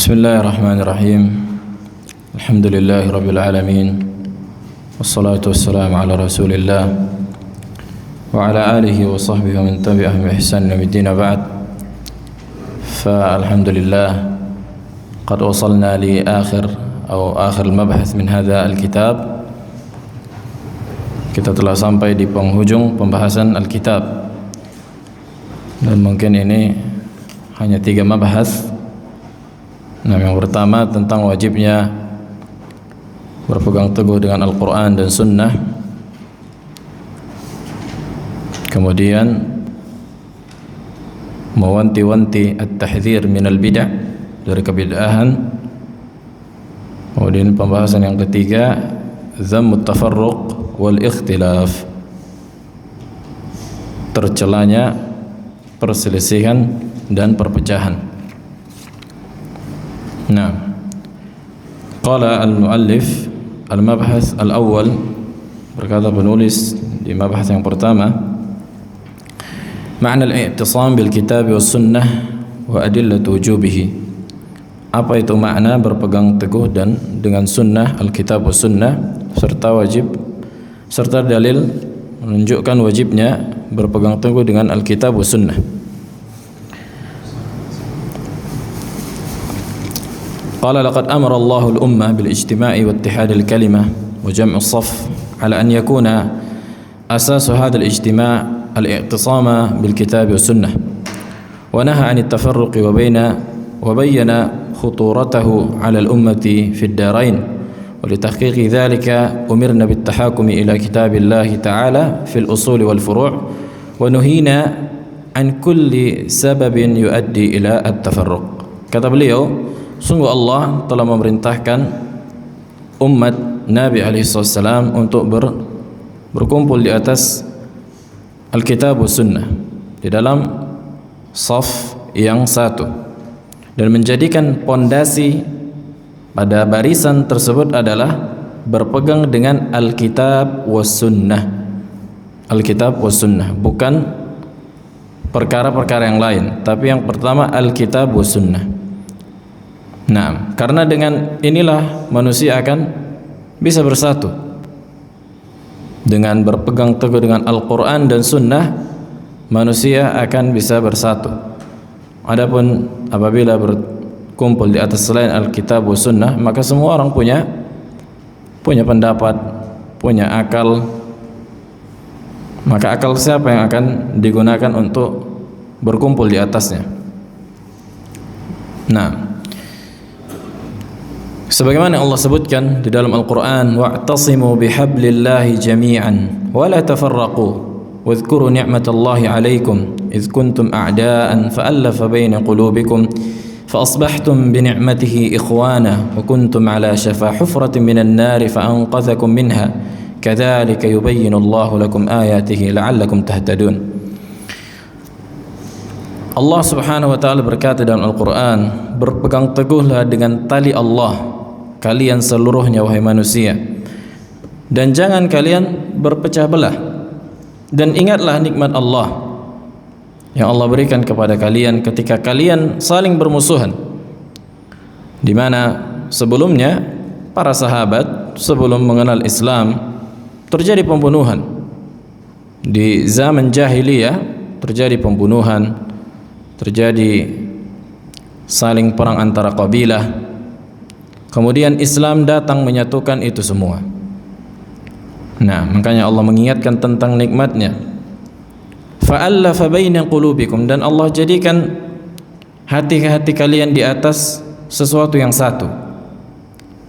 Bismillahirrahmanirrahim. Alhamdulillahi rabbil alamin. Wassalatu wassalamu ala Rasulillah wa ala alihi wa sahbihi wa man tabi'ahum bi ihsan ila yaumid ba'd. Alhamdulillah qad wasalna li akhir mabhath min hadha al-kitab. Kita telah sampai di penghujung pembahasan al-kitab. Dan mungkin ini hanya 3 mabhath. Yang pertama tentang wajibnya berpegang teguh dengan Al-Quran dan Sunnah. Kemudian mewanti-wanti at-tahdhir minal bid'ah, dari kebid'ahan. Kemudian pembahasan yang ketiga dhammut tafarruq wal ikhtilaf, tercelanya perselisihan dan perpecahan. Nah, qala al-muallif al-mabhath al-awwal, berkata penulis di mabhath yang pertama, makna al-i'tisam bil kitab was sunnah wa adillatu wujubihi. Apa itu makna berpegang teguh dan dengan sunnah, al-kitab was sunnah, serta dalil menunjukkan wajibnya berpegang teguh dengan al-kitab was sunnah. قال لقد أمر الله الأمة بالاجتماع واتحاد الكلمة وجمع الصف على أن يكون أساس هذا الاجتماع الاعتصام بالكتاب والسنة، ونهى عن التفرق وبين خطورته على الأمة في الدارين، ولتحقيق ذلك أمرنا بالتحاكم إلى كتاب الله تعالى في الأصول والفروع، ونهينا عن كل سبب يؤدي إلى التفرق. Kata beliau, sungguh Allah telah memerintahkan umat Nabi alaihissalam untuk berkumpul di atas Alkitab wa Sunnah, di dalam saf yang satu, dan menjadikan pondasi pada barisan tersebut adalah berpegang dengan Alkitab wa Sunnah. Alkitab wa Sunnah, bukan perkara-perkara yang lain, tapi yang pertama Alkitab wa Sunnah. Nah, karena dengan inilah manusia akan bisa bersatu. Dengan berpegang teguh dengan Al-Quran dan Sunnah, manusia akan bisa bersatu. Adapun apabila berkumpul di atas selain Alkitab wa Sunnah, maka semua orang punya pendapat, punya akal. Maka akal siapa yang akan digunakan untuk berkumpul di atasnya? Nah, sebagaimana Allah sebutkan di dalam Al-Quran, wa'tasimu bihablillahi jami'an wa la tafarraqu wadhkuru ni'matallahi 'alaikum idh kuntum a'da'an fa'alafa baina qulubikum fa'asbahtum bi ni'matihi ikhwana wa kuntum 'ala shafa hufratin minan nari fa'anqadhakum minha kadzalika yubayyinu Allahu lakum ayatihi la'allakum tahtadun. Allah Subhanahu wa taala berkata dalam Al-Quran, berpegang teguhlah dengan tali Allah kalian seluruhnya wahai manusia, dan jangan kalian berpecah belah, dan ingatlah nikmat Allah yang Allah berikan kepada kalian ketika kalian saling bermusuhan, di mana sebelumnya para sahabat sebelum mengenal Islam terjadi pembunuhan. Di zaman jahiliyah terjadi pembunuhan, terjadi saling perang antara kabilah. Kemudian Islam datang menyatukan itu semua. Nah, makanya Allah mengingatkan tentang nikmatnya. Fa'allafa baina qulubikum, dan Allah jadikan hati-hati kalian di atas sesuatu yang satu,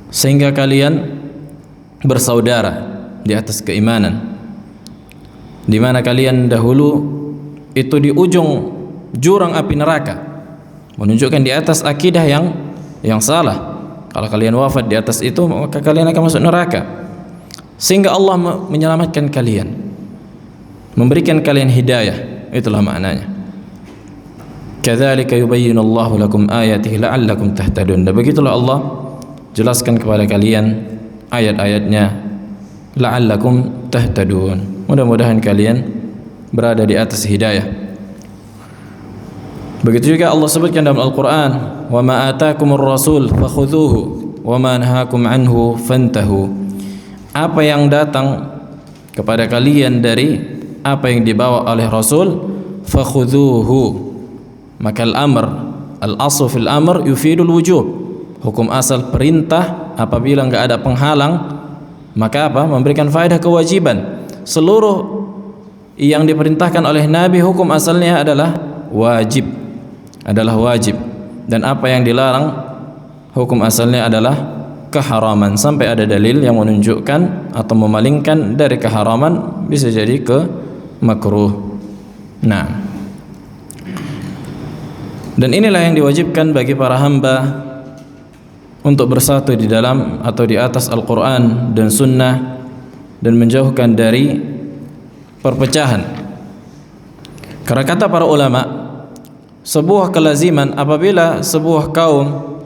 sehingga kalian bersaudara di atas keimanan. Di mana kalian dahulu itu di ujung jurang api neraka, menunjukkan di atas akidah yang salah. Kalau kalian wafat di atas itu, maka kalian akan masuk neraka. Sehingga Allah menyelamatkan kalian, memberikan kalian hidayah. Itulah maknanya. Kadzalika yubayyinu Allahu lakum ayatihi la'allakum tahtadun. Dan begitulah Allah jelaskan kepada kalian ayat-ayatnya, la'allakum tahtadun. Mudah-mudahan kalian berada di atas hidayah. Begitu juga Allah sebutkan dalam Al-Quran, wa ma atakumur rasul fakhudhuhu wa ma nahakum anhu fantahu. Apa yang datang kepada kalian dari apa yang dibawa oleh Rasul, fakhudhuhu. Maka al-asl fil amr yufidul wujub. Hukum asal perintah apabila enggak ada penghalang, maka apa? Memberikan faedah kewajiban. Seluruh yang diperintahkan oleh Nabi hukum asalnya adalah wajib. Dan apa yang dilarang hukum asalnya adalah keharaman, sampai ada dalil yang menunjukkan atau memalingkan dari keharaman bisa jadi ke makruh. Nah, dan inilah yang diwajibkan bagi para hamba untuk bersatu di dalam atau di atas Al-Quran dan Sunnah, dan menjauhkan dari perpecahan. Karena kata para ulama, sebuah kelaziman apabila sebuah kaum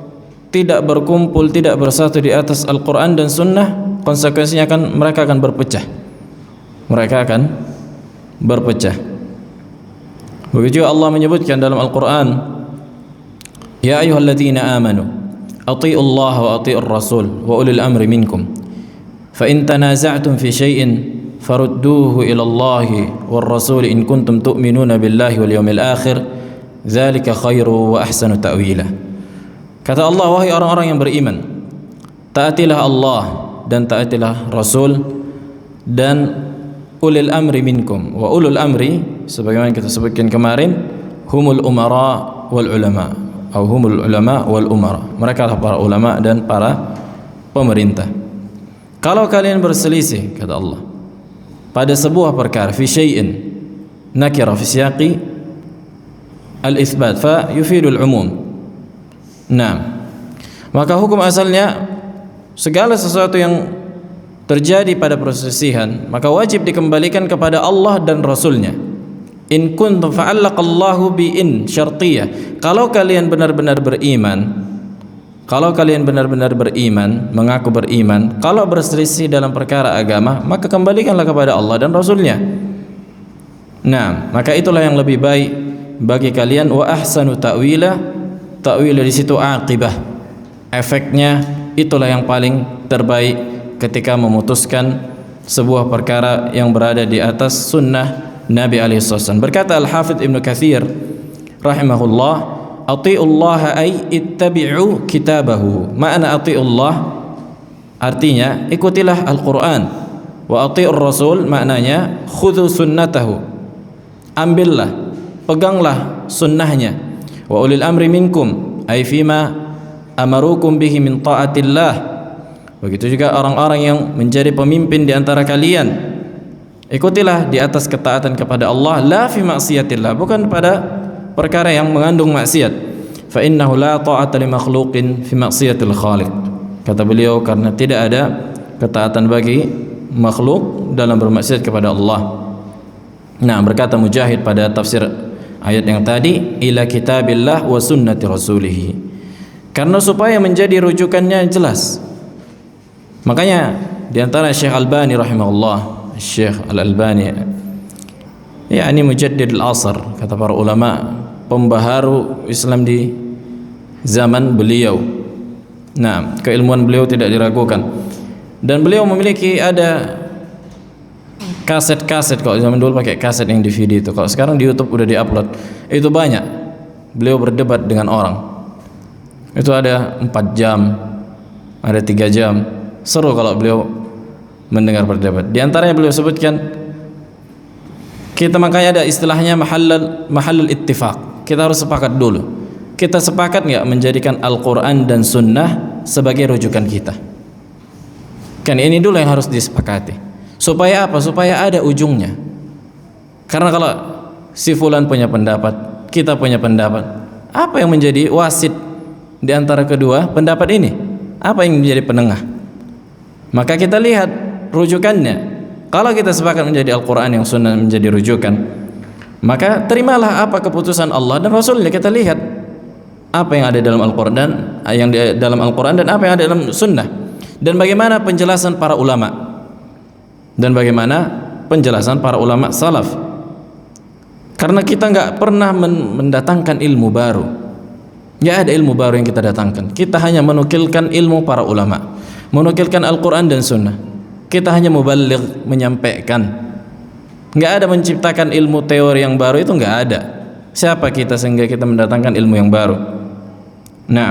tidak berkumpul, tidak bersatu di atas Al-Quran dan Sunnah, konsekuensinya mereka akan berpecah. Begitu Allah menyebutkan dalam Al-Quran, ya ayyuhalladzina amanu atii'ullaha wa atii'ur rasul wa ulil amri minkum fa in tanaza'tum fi syai'in farudduhu ila Allahi war rasul in kuntum tu'minuna billahi wal yawmil akhir dzalika khairu wa ahsanu ta'wila. Kata Allah, wahai orang-orang yang beriman, taatilah Allah dan taatilah Rasul dan ulil amri minkum. Wa ulul amri sebagaimana kita sebutkan kemarin, humul umara wal ulama, atau humul ulama wal umara. Mereka adalah para ulama dan para pemerintah. Kalau kalian berselisih, kata Allah, pada sebuah perkara, fi syai'in, nakira fi siyaqi al-itsbat fa yufidul umum. Nah, maka hukum asalnya segala sesuatu yang terjadi pada perselisihan maka wajib dikembalikan kepada Allah dan Rasulnya. In kuntum fa'allaqallahu bi in syartiyah. Kalau kalian benar-benar beriman, mengaku beriman, kalau berselisih dalam perkara agama, maka kembalikanlah kepada Allah dan Rasulnya. Nah, maka itulah yang lebih baik bagi kalian. Wa ahsanu ta'wila, ta'wil di situ aqibah, efeknya itulah yang paling terbaik ketika memutuskan sebuah perkara yang berada di atas sunnah Nabi alaihi wasallam. Berkata Al-Hafidz Ibnu Katsir rahimahullah, atiullaha ay ittabi'u kitabahu. Makna atiullah artinya ikutilah Al-Qur'an, wa atiur rasul maknanya khudhu sunnatahu, ambillah, peganglah sunnahnya, wa ulil amri minkum ay fima amarukum bihi min ta'atillah. Begitu juga orang-orang yang menjadi pemimpin di antara kalian, ikutilah di atas ketaatan kepada Allah, la fi maksiatillah, bukan pada perkara yang mengandung maksiat. Fa innahu la ta'ata li makhluqin fi maksiatil khaliq. Kata beliau, karena tidak ada ketaatan bagi makhluk dalam bermaksiat kepada Allah. Nah, berkata Mujahid pada tafsir ayat yang tadi, ila kitabillah wa sunnati rasulih, karena supaya menjadi rujukannya jelas. Makanya di antara Syekh Albani rahimahullah, Syekh Al-Albani, yakni mujaddid al-asr, kata para ulama, pembaharu Islam di zaman beliau. Nah, keilmuan beliau tidak diragukan, dan beliau memiliki ada kaset-kaset. Kalau zaman dulu pakai kaset yang DVD itu, kalau sekarang di YouTube udah diupload, itu banyak. Beliau berdebat dengan orang, itu ada 4 jam, ada 3 jam, seru kalau beliau mendengar berdebat. Di antaranya beliau sebutkan, kita makanya ada istilahnya mahallul ittifaq. Kita harus sepakat dulu, kita sepakat nggak menjadikan Al-Quran dan Sunnah sebagai rujukan kita. Kan ini dulu yang harus disepakati. Supaya apa? Supaya ada ujungnya. Karena kalau si fulan punya pendapat, kita punya pendapat, apa yang menjadi wasit di antara kedua pendapat ini? Apa yang menjadi penengah? Maka kita lihat rujukannya. Kalau kita sepakat menjadi Al-Quran yang Sunnah menjadi rujukan, maka terimalah apa keputusan Allah dan Rasulnya. Kita lihat apa yang ada dalam Al-Quran dan apa yang ada dalam Sunnah, dan bagaimana penjelasan para ulama salaf. Karena kita nggak pernah mendatangkan ilmu baru. Nggak ada ilmu baru yang kita datangkan. Kita hanya menukilkan ilmu para ulama, menukilkan Al-Quran dan Sunnah. Kita hanya mubaligh, menyampaikan. Nggak ada menciptakan ilmu teori yang baru, itu nggak ada. Siapa kita sehingga kita mendatangkan ilmu yang baru? Nah,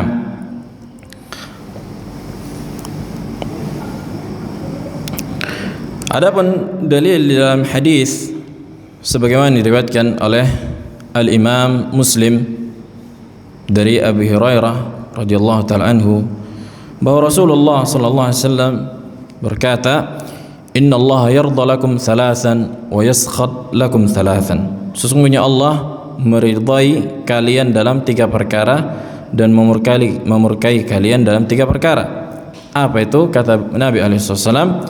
adapun dalil dalam hadis sebagaimana diriwayatkan oleh Al-Imam Muslim dari Abu Hurairah radhiyallahu taala anhu bahwa Rasulullah sallallahu alaihi wasallam berkata, "Inna Allah yarda lakum thalathan wa yaskhat lakum thalathan." Sesungguhnya Allah meridai kalian dalam 3 perkara dan memurkai kalian dalam 3 perkara. Apa itu? Kata Nabi alaihi wasallam,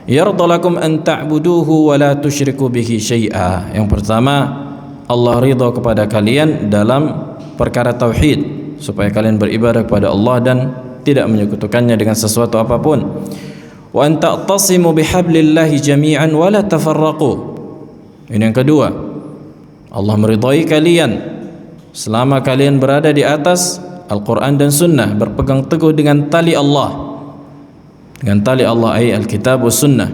"Yarda lakum an ta'buduhu wa la tusyriku bihi syai'a." Yang pertama, Allah ridha kepada kalian dalam perkara tauhid, supaya kalian beribadah kepada Allah dan tidak menyekutukannya dengan sesuatu apapun. Wa an ta'tasimu bihablillahi jami'an wa la tafarraqu. Ini yang kedua. Allah meridai kalian selama kalian berada di atas Al-Quran dan Sunnah, berpegang teguh dengan tali Allah, dengan tali Allah ay Al-Kitab wa Sunnah,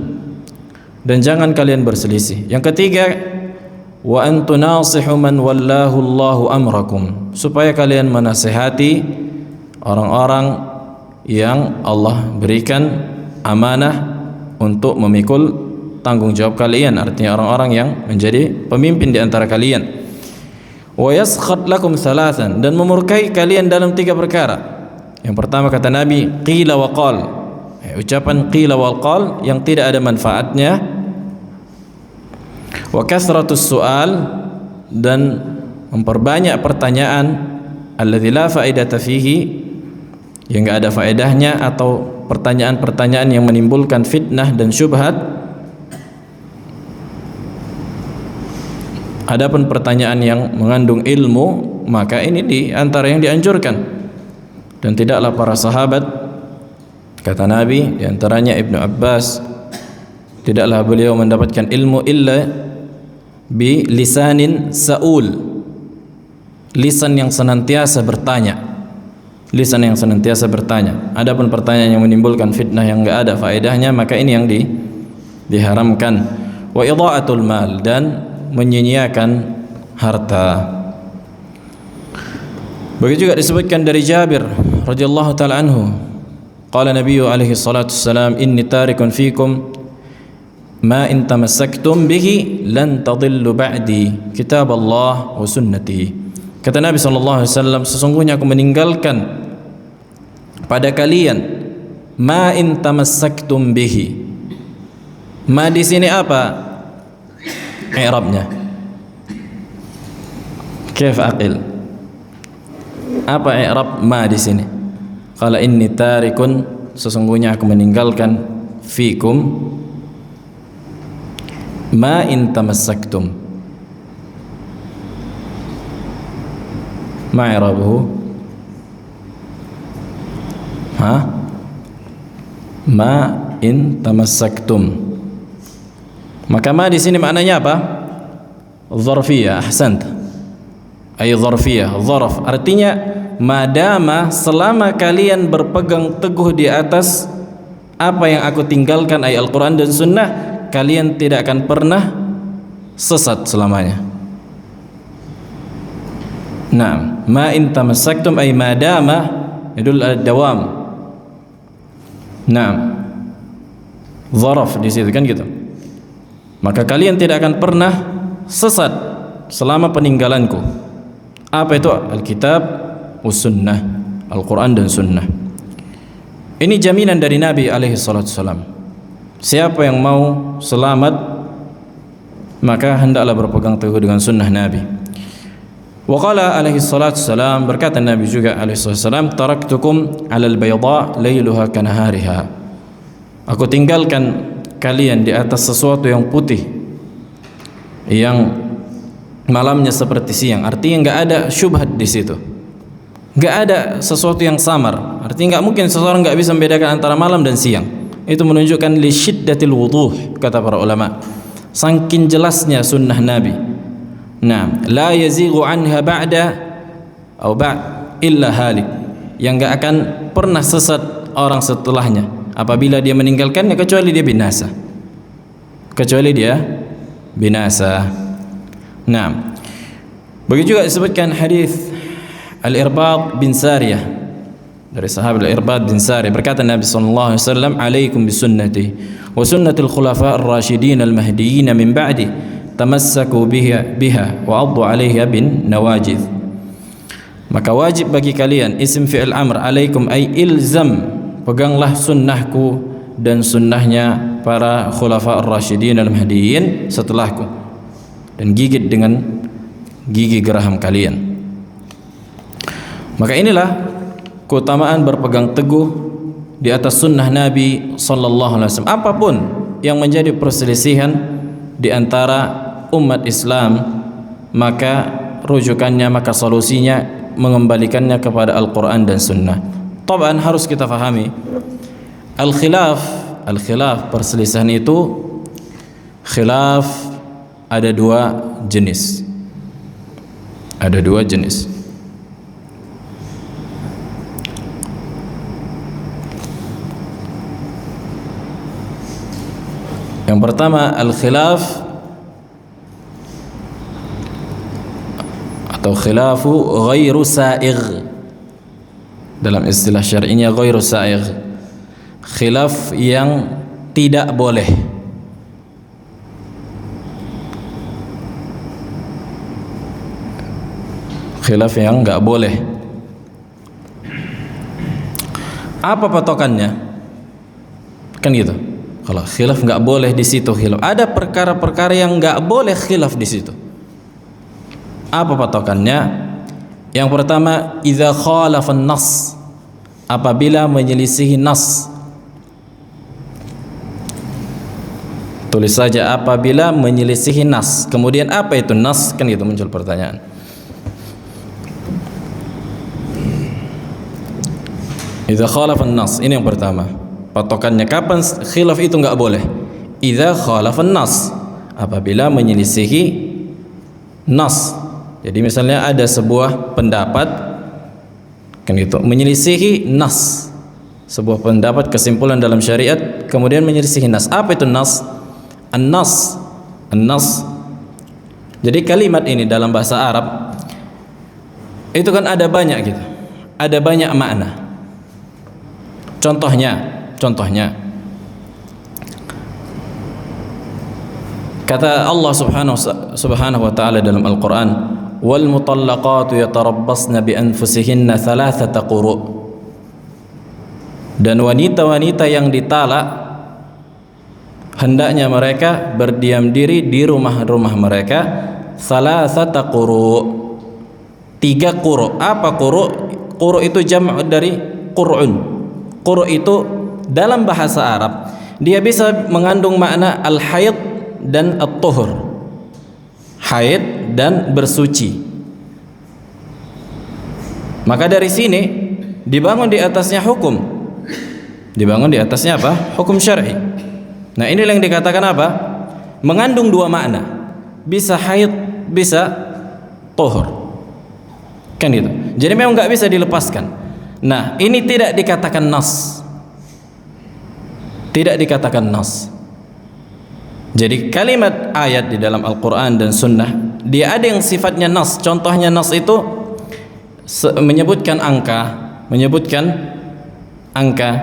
dan jangan kalian berselisih. Yang ketiga, wa an tunasihu man wallahu Allahu amrakum, supaya kalian menasihati orang-orang yang Allah berikan amanah untuk memikul tanggung jawab kalian, artinya orang-orang yang menjadi pemimpin di antara kalian. Wa yaskhat lakum thalathan, dan memurkai kalian dalam 3 perkara. Yang pertama kata Nabi, qila wa qal, ucapan qila wa qal yang tidak ada manfaatnya. Wa kasratus su'al, dan memperbanyak pertanyaan alladzi la faidata fihi, yang enggak ada faedahnya, atau pertanyaan-pertanyaan yang menimbulkan fitnah dan syubhat. Adapun pertanyaan yang mengandung ilmu, maka ini di antara yang dianjurkan. Dan tidaklah para sahabat, kata Nabi, di antaranya Ibnu Abbas, tidaklah beliau mendapatkan ilmu illa bi lisanin sa'ul, lisan yang senantiasa bertanya, lisan yang senantiasa bertanya. Adapun pertanyaan yang menimbulkan fitnah yang enggak ada faedahnya, maka ini yang diharamkan. Wa idha'atul mal, dan menyia-nyiakan harta. Begitu juga disebutkan dari Jabir radhiyallahu taala anhu, qala Nabi alaihi salatu wassalam, inni tarikun fikum ma in tamassaktum bihi lan tadillu ba'di kitab Allah wa sunnati. Kata Nabi sallallahu alaihi wasallam, sesungguhnya aku meninggalkan pada kalian ma in tamassaktum bihi. Ma di sini apa i'rabnya? Kaif aqil? Apa i'rab ma di sini? Qala inni tarikun, sesungguhnya aku meninggalkan fikum ma in tamassaktum. Ma i'rabuhu? Ma in tamassaktum. Maka ma di sini maknanya apa? Dzarfiyah, ahsant. Ay dzarfiyah, dzarf. Artinya madama, selama kalian berpegang teguh di atas apa yang aku tinggalkan, ay Al-Quran dan Sunnah, kalian tidak akan pernah sesat selamanya. Nah, ma in tamassaktum ay madama yadul ad-dawam. Nah, dzarf di situ kan gitu. Maka kalian tidak akan pernah sesat selama peninggalanku. Apa itu? Alkitab was sunnah, Al-Quran dan Sunnah. Ini jaminan dari Nabi alaihi salatu wasalam. Siapa yang mau selamat, maka hendaklah berpegang teguh dengan sunnah Nabi. Wa qala alaihi salatu wasalam, berkata Nabi juga alaihi salatu wasalam, taraktukum alal bayda lailuha kanahariha. Aku tinggalkan kalian di atas sesuatu yang putih, yang malamnya seperti siang. Artinya enggak ada syubhat di situ, enggak ada sesuatu yang samar. Artinya enggak mungkin seseorang enggak bisa membedakan antara malam dan siang. Itu menunjukkan li syiddatil wuduh, kata para ulama, saking jelasnya sunnah Nabi. Nah, la yazighu anha ba'da atau illa halik, yang enggak akan pernah sesat orang setelahnya apabila dia meninggalkannya kecuali dia binasa. Nah, begitu juga disebutkan hadis Al-Irbad bin Sariyah, dari sahabat Al-Irbad bin Sariyah, berkata Nabi sallallahu alaihi wasallam, "Alaikum bisunnati wa sunnatil khulafa ar-rasyidin al-mahdiyyin min ba'di, tamassaku biha wa 'addu 'alaiha bin nawajidh." Maka wajib bagi kalian, isim fi'il amr, alaikum ay ilzam, peganglah sunnahku dan sunnahnya para khulafa ar-rasyidin al-mahdiyyin setelahku, dan gigit dengan gigi geraham kalian. Maka inilah keutamaan berpegang teguh di atas sunnah Nabi sallallahu alaihi wasallam. Apapun yang menjadi perselisihan di antara umat Islam, maka rujukannya, maka solusinya mengembalikannya kepada Al-Quran dan Sunnah. Taban harus kita fahami al-khilaf, perselisihan itu khilaf ada dua jenis. Yang pertama al-khilaf atau khilafu ghairu sa'igh. Dalam istilah syar'inya ghairu sa'igh, khilaf yang tidak boleh. Khilaf yang enggak boleh. Apa patokannya? Kan gitu. Kalau khilaf enggak boleh di situ khilaf. Ada perkara-perkara yang enggak boleh khilaf di situ. Apa patokannya? Yang pertama, idza khalafa an-nass, apabila menyelisihi nas. Tulis saja apabila menyelisihi nas. Kemudian apa itu nas? Kan gitu muncul pertanyaan. Idza khalafa an-nass, ini yang pertama. Patokannya kapan khilaf itu enggak boleh? Idza khalafa an-nass, apabila menyelisihi nas. Jadi misalnya ada sebuah pendapat, kan itu menyelisihi nas, sebuah pendapat kesimpulan dalam syariat kemudian menyelisihi nas. Apa itu nas? An-nas. Jadi kalimat ini dalam bahasa Arab itu kan ada banyak gitu. Ada banyak makna. Contohnya kata Allah subhanahu wa ta'ala dalam Al-Quran, wal mutallaqatu yatarabbasna bi anfusihinna thalathata quru', dan wanita-wanita yang ditalak hendaknya mereka berdiam diri di rumah-rumah mereka thalathata quru', 3 quru'. Apa quru'? Quru' itu jam' dari qur'un. Quru' itu dalam bahasa Arab dia bisa mengandung makna al-haid dan at-tuhur, haid dan bersuci. Maka dari sini dibangun di atasnya hukum, dibangun di atasnya apa? Hukum syar'i. Nah, inilah yang dikatakan apa? Mengandung 2 makna, bisa haid, bisa tuhur, kan gitu. Jadi memang nggak bisa dilepaskan. Nah, ini tidak dikatakan nas, tidak dikatakan nas. Jadi kalimat ayat di dalam Al-Quran dan Sunnah dia ada yang sifatnya nas. Contohnya nas itu menyebutkan angka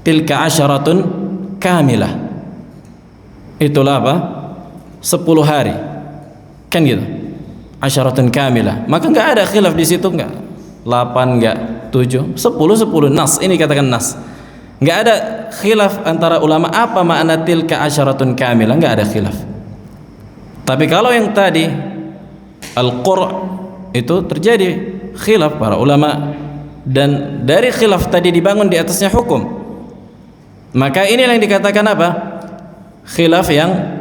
tilka asyaratun kamilah, itulah apa? 10 hari, kan gitu, asyaratun kamilah. Maka enggak ada khilaf di situ, enggak 8, enggak 7, 10 nas. Ini katakan nas. Enggak ada khilaf antara ulama apa makna tilka asyaratun kamilah, enggak ada khilaf. Tapi kalau yang tadi al-qur' itu terjadi khilaf para ulama, dan dari khilaf tadi dibangun di atasnya hukum. Maka inilah yang dikatakan apa? Khilaf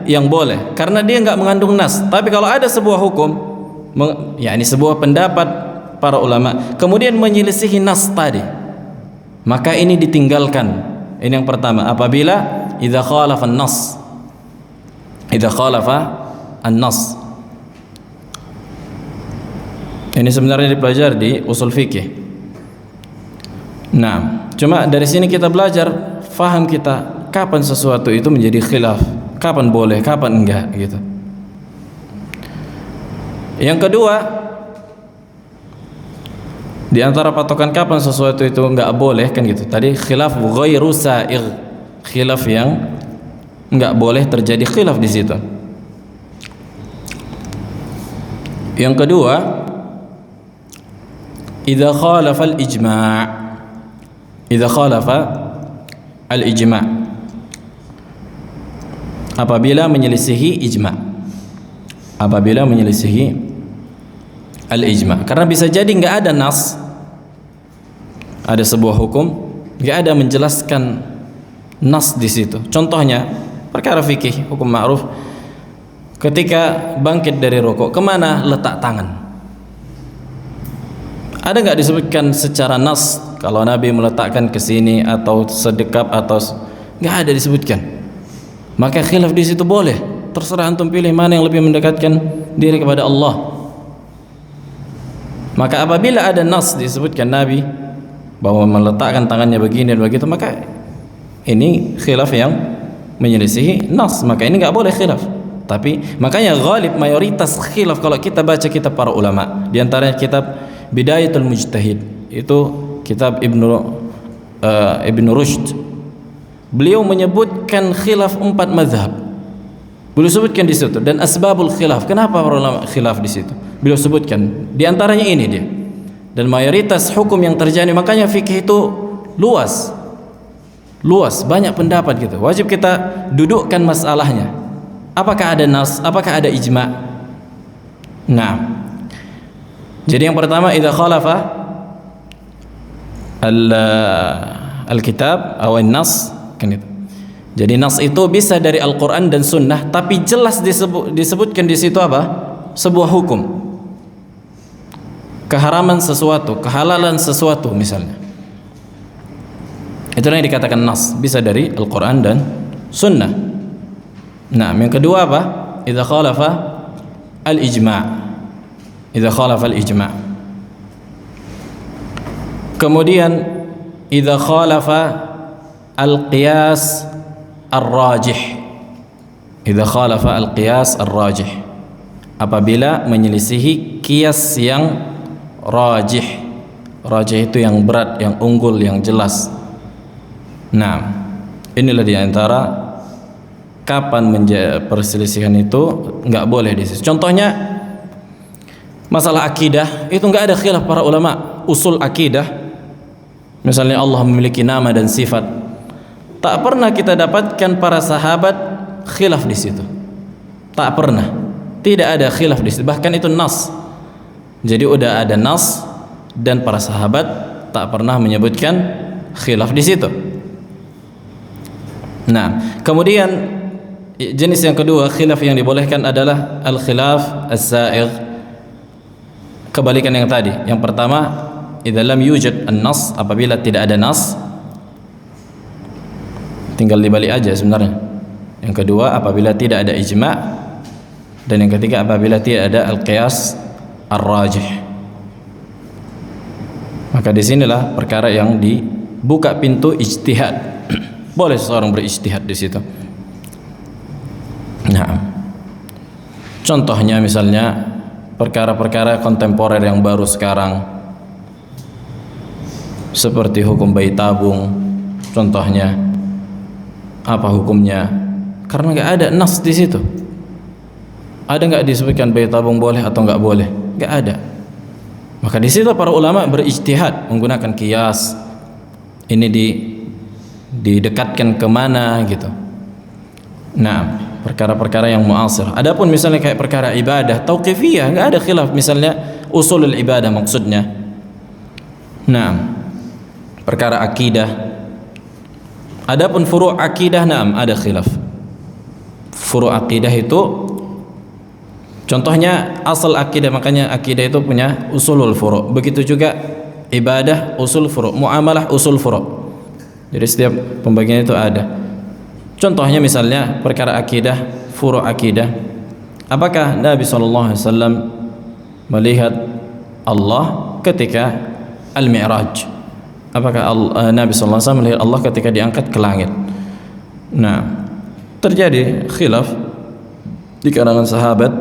yang boleh, karena dia enggak mengandung nas. Tapi kalau ada sebuah hukum, yakni sebuah pendapat para ulama kemudian menyelisihi nas tadi, maka ini ditinggalkan. Ini yang pertama, apabila idza khalafa an-nas, Ini sebenarnya dipelajari di usul fikih. Nah, cuma dari sini kita belajar, faham kita kapan sesuatu itu menjadi khilaf, kapan boleh, kapan enggak gitu. Yang kedua, di antara patokan kapan sesuatu itu enggak boleh kan gitu. Tadi khilaf ghairu sa'igh, khilaf yang enggak boleh terjadi khilaf di situ. Yang kedua, idza khalafa al-ijma'. Idza khalafa al-ijma'. Apabila menyelisihi ijma'. Apabila menyelisihi al-ijma'. Karena bisa jadi enggak ada nas, ada sebuah hukum, enggak ada menjelaskan nas di situ. Contohnya perkara fikih, hukum ma'ruf. Ketika bangkit dari rukuk, kemana letak tangan? Ada nggak disebutkan secara nas kalau Nabi meletakkan ke sini atau sedekap atau nggak ada disebutkan. Maka khilaf di situ boleh. Terserah antum pilih mana yang lebih mendekatkan diri kepada Allah. Maka apabila ada nas disebutkan Nabi bahwa meletakkan tangannya begini dan begitu, maka ini khilaf yang menyelisihi nas. Maka ini nggak boleh khilaf. Tapi makanya ghalib mayoritas khilaf kalau kita baca kitab para ulama, di antaranya kitab Bidayatul Mujtahid, itu kitab Ibnu Rushd. Beliau menyebutkan khilaf 4 mazhab. Beliau sebutkan di situ dan asbabul khilaf. Kenapa para ulama khilaf di situ? Beliau sebutkan. Di antaranya ini dia. Dan mayoritas hukum yang terjadi, makanya fikih itu luas. Luas, banyak pendapat gitu. Wajib kita dudukkan masalahnya. Apakah ada nas? Apakah ada ijma'? Nah, jadi yang pertama, idza khalafa al-kitab atau an-nas, kan itu. Jadi nas itu bisa dari Al-Qur'an dan Sunnah, tapi jelas disebutkan di situ apa? Sebuah hukum. Keharaman sesuatu, kehalalan sesuatu misalnya. Itu yang dikatakan nas, bisa dari Al-Qur'an dan Sunnah. Nah, yang kedua apa? Idza khalafa al-ijma'. Idza khalafa al-ijma'. Kemudian idza khalafa al-qiyas ar-rajih. Idza khalafa al-qiyas ar-rajih. Apabila menyelisihi kias yang rajih. Rajih itu yang berat, yang unggul, yang jelas. Nah, inilah di antara kapan perselisihan itu nggak boleh di situ. Contohnya masalah akidah itu nggak ada khilaf para ulama usul akidah. Misalnya Allah memiliki nama dan sifat, tak pernah kita dapatkan para sahabat khilaf di situ. Tak pernah, tidak ada khilaf di situ. Bahkan itu nas. Jadi udah ada nas dan para sahabat tak pernah menyebutkan khilaf di situ. Nah, kemudian jenis yang kedua khilaf yang dibolehkan adalah al-khilaf as-sa'igh. Kebalikan yang tadi. Yang pertama, idza lam yujad an-nas, apabila tidak ada nas, tinggal dibalik aja sebenarnya. Yang kedua, apabila tidak ada ijma', dan yang ketiga apabila tidak ada al-qiyas ar-rajih. Maka disinilah perkara yang dibuka pintu ijtihad. Boleh seseorang berijtihad di situ. Nah, contohnya misalnya perkara-perkara kontemporer yang baru sekarang, seperti hukum bayi tabung. Contohnya apa hukumnya? Karena nggak ada nas di situ. Ada nggak disebutkan bayi tabung boleh atau nggak boleh? Nggak ada. Maka di situ para ulama berijtihad menggunakan kias. Ini didekatkan kemana gitu. Nah, perkara-perkara yang muasir. Adapun misalnya kayak perkara ibadah tauqifiyah, enggak ada khilaf. Misalnya usulul ibadah maksudnya. Nah, perkara akidah. Adapun furu' akidah, ada khilaf. Furu' akidah itu contohnya asal akidah, makanya akidah itu punya usulul furu'. Begitu juga ibadah usul furu', muamalah usul furu'. Jadi setiap pembagian itu ada. Contohnya misalnya perkara akidah, furu' akidah. Apakah Nabi SAW melihat Allah ketika Al-Mi'raj? Apakah Nabi sallallahu alaihi wasallam melihat Allah ketika diangkat ke langit? Nah, terjadi khilaf di kalangan sahabat,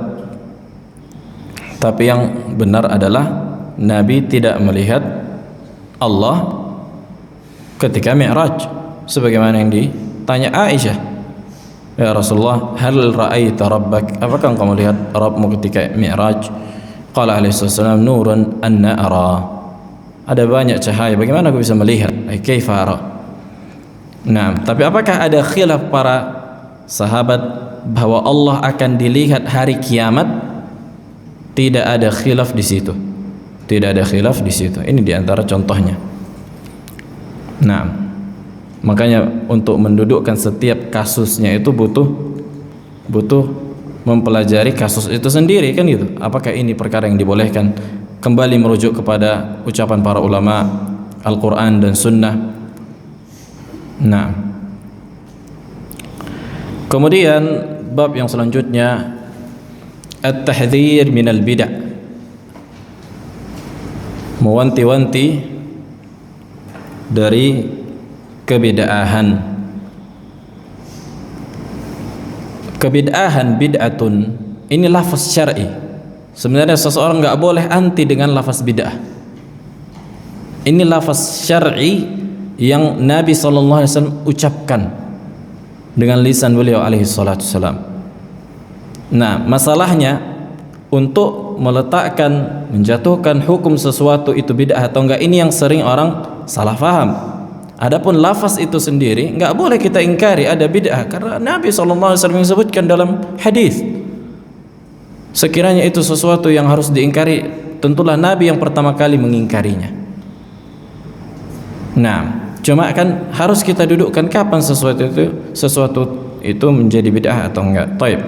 tapi yang benar adalah Nabi tidak melihat Allah ketika Mi'raj, sebagaimana yang ditanya Aisyah, ya Rasulullah, hal ra'aita rabbak, apakah engkau melihat Rabbmu ketika Mi'raj? Qala alaihi wasallam, nurun anna ara, ada banyak cahaya, bagaimana aku bisa melihat? Ay kaifa ara. Nah, tapi apakah ada khilaf para sahabat bahwa Allah akan dilihat hari kiamat? Tidak ada khilaf di situ. Tidak ada khilaf di situ. Ini diantara contohnya. Nah, makanya untuk mendudukkan setiap kasusnya itu butuh mempelajari kasus itu sendiri, kan gitu. Apakah ini perkara yang dibolehkan? Kembali merujuk kepada ucapan para ulama Al-Quran dan Sunnah. Nah, kemudian bab yang selanjutnya, at-tahdhir minal bid'ah, mewanti-wanti dari kebid'ahan. Kebid'ahan, bid'atun, ini lafaz syar'i. Sebenarnya seseorang enggak boleh anti dengan lafaz bid'ah. Ini lafaz syar'i yang Nabi sallallahu alaihi wasallam ucapkan dengan lisan beliau alaihi salatu wasalam. Nah, masalahnya untuk meletakkan, menjatuhkan hukum sesuatu itu bid'ah atau enggak, ini yang sering orang salah faham. Adapun lafaz itu sendiri enggak boleh kita ingkari ada bid'ah, karena Nabi sallallahu alaihi wasallam menyebutkan dalam hadis. Sekiranya itu sesuatu yang harus diingkari, tentulah Nabi yang pertama kali mengingkarinya. Nah, cuma kan harus kita dudukkan kapan sesuatu itu menjadi bid'ah atau enggak. Taib.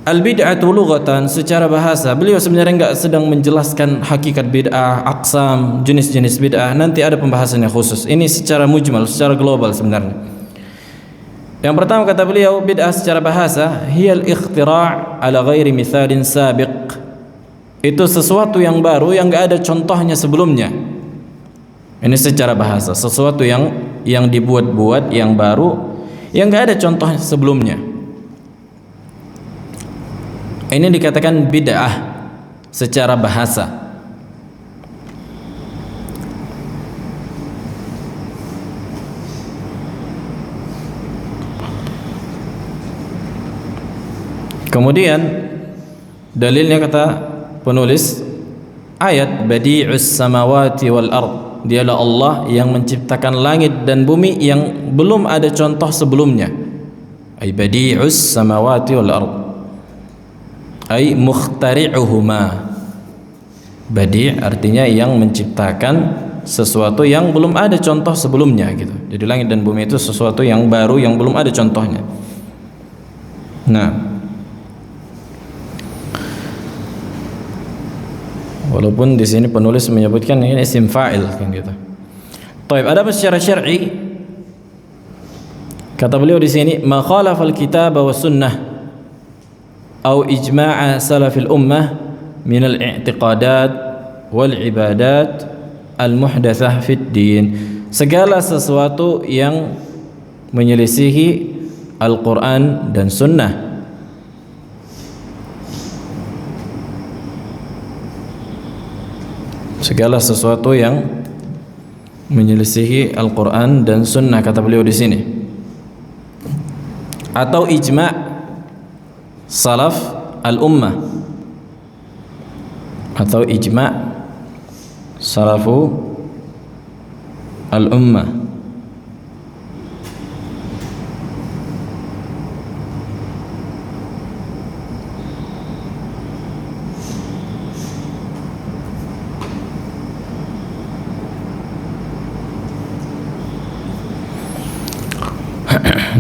Al-bid'atu lughatan, secara bahasa beliau sebenarnya enggak sedang menjelaskan hakikat bid'ah, aqsam, jenis-jenis bid'ah. Nanti ada pembahasannya khusus. Ini secara mujmal, secara global sebenarnya. Yang pertama kata beliau, bid'ah secara bahasa hiyal ikhtira' ala ghairi mithalin sabiq. Itu sesuatu yang baru yang enggak ada contohnya sebelumnya. Ini secara bahasa, sesuatu yang dibuat-buat, yang baru, yang enggak ada contoh sebelumnya. Ini dikatakan bid'ah secara bahasa. Kemudian dalilnya kata penulis ayat badi'us samawati wal ard, dialah Allah yang menciptakan langit dan bumi yang belum ada contoh sebelumnya. Ay badi'us samawati wal ard, ay mukhtari'uhuma. Badi' artinya yang menciptakan sesuatu yang belum ada contoh sebelumnya gitu. Jadi langit dan bumi itu sesuatu yang baru yang belum ada contohnya. Nah, walaupun di sini penulis menyebutkan ini isim fa'il kan gitu. Baik, ada secara syar'i kata beliau di sini ma khalafa al-kitab wa sunnah atau ijma' salafil ummah min al-i'tiqadat wal ibadat al-muhdatsah fid din. Segala sesuatu yang menyelisihi Al-Qur'an dan sunnah, segala sesuatu yang menyelisihi Al-Qur'an dan sunnah kata beliau di sini, atau ijma' salaf al-ummah, atau ijma' salafu al-ummah.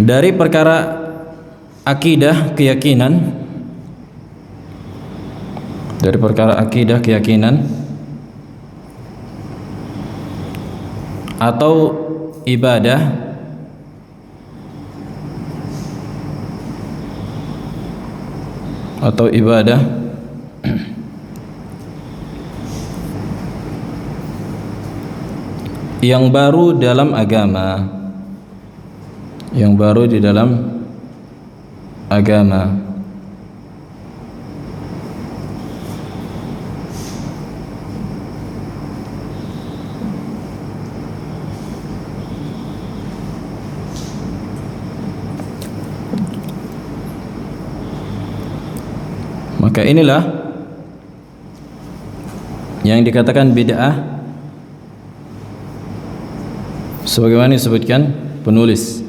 Dari perkara akidah, keyakinan, dari perkara akidah, keyakinan atau ibadah yang baru dalam agama, yang baru di dalam agama. Maka inilah yang dikatakan bid'ah sebagaimana disebutkan penulis.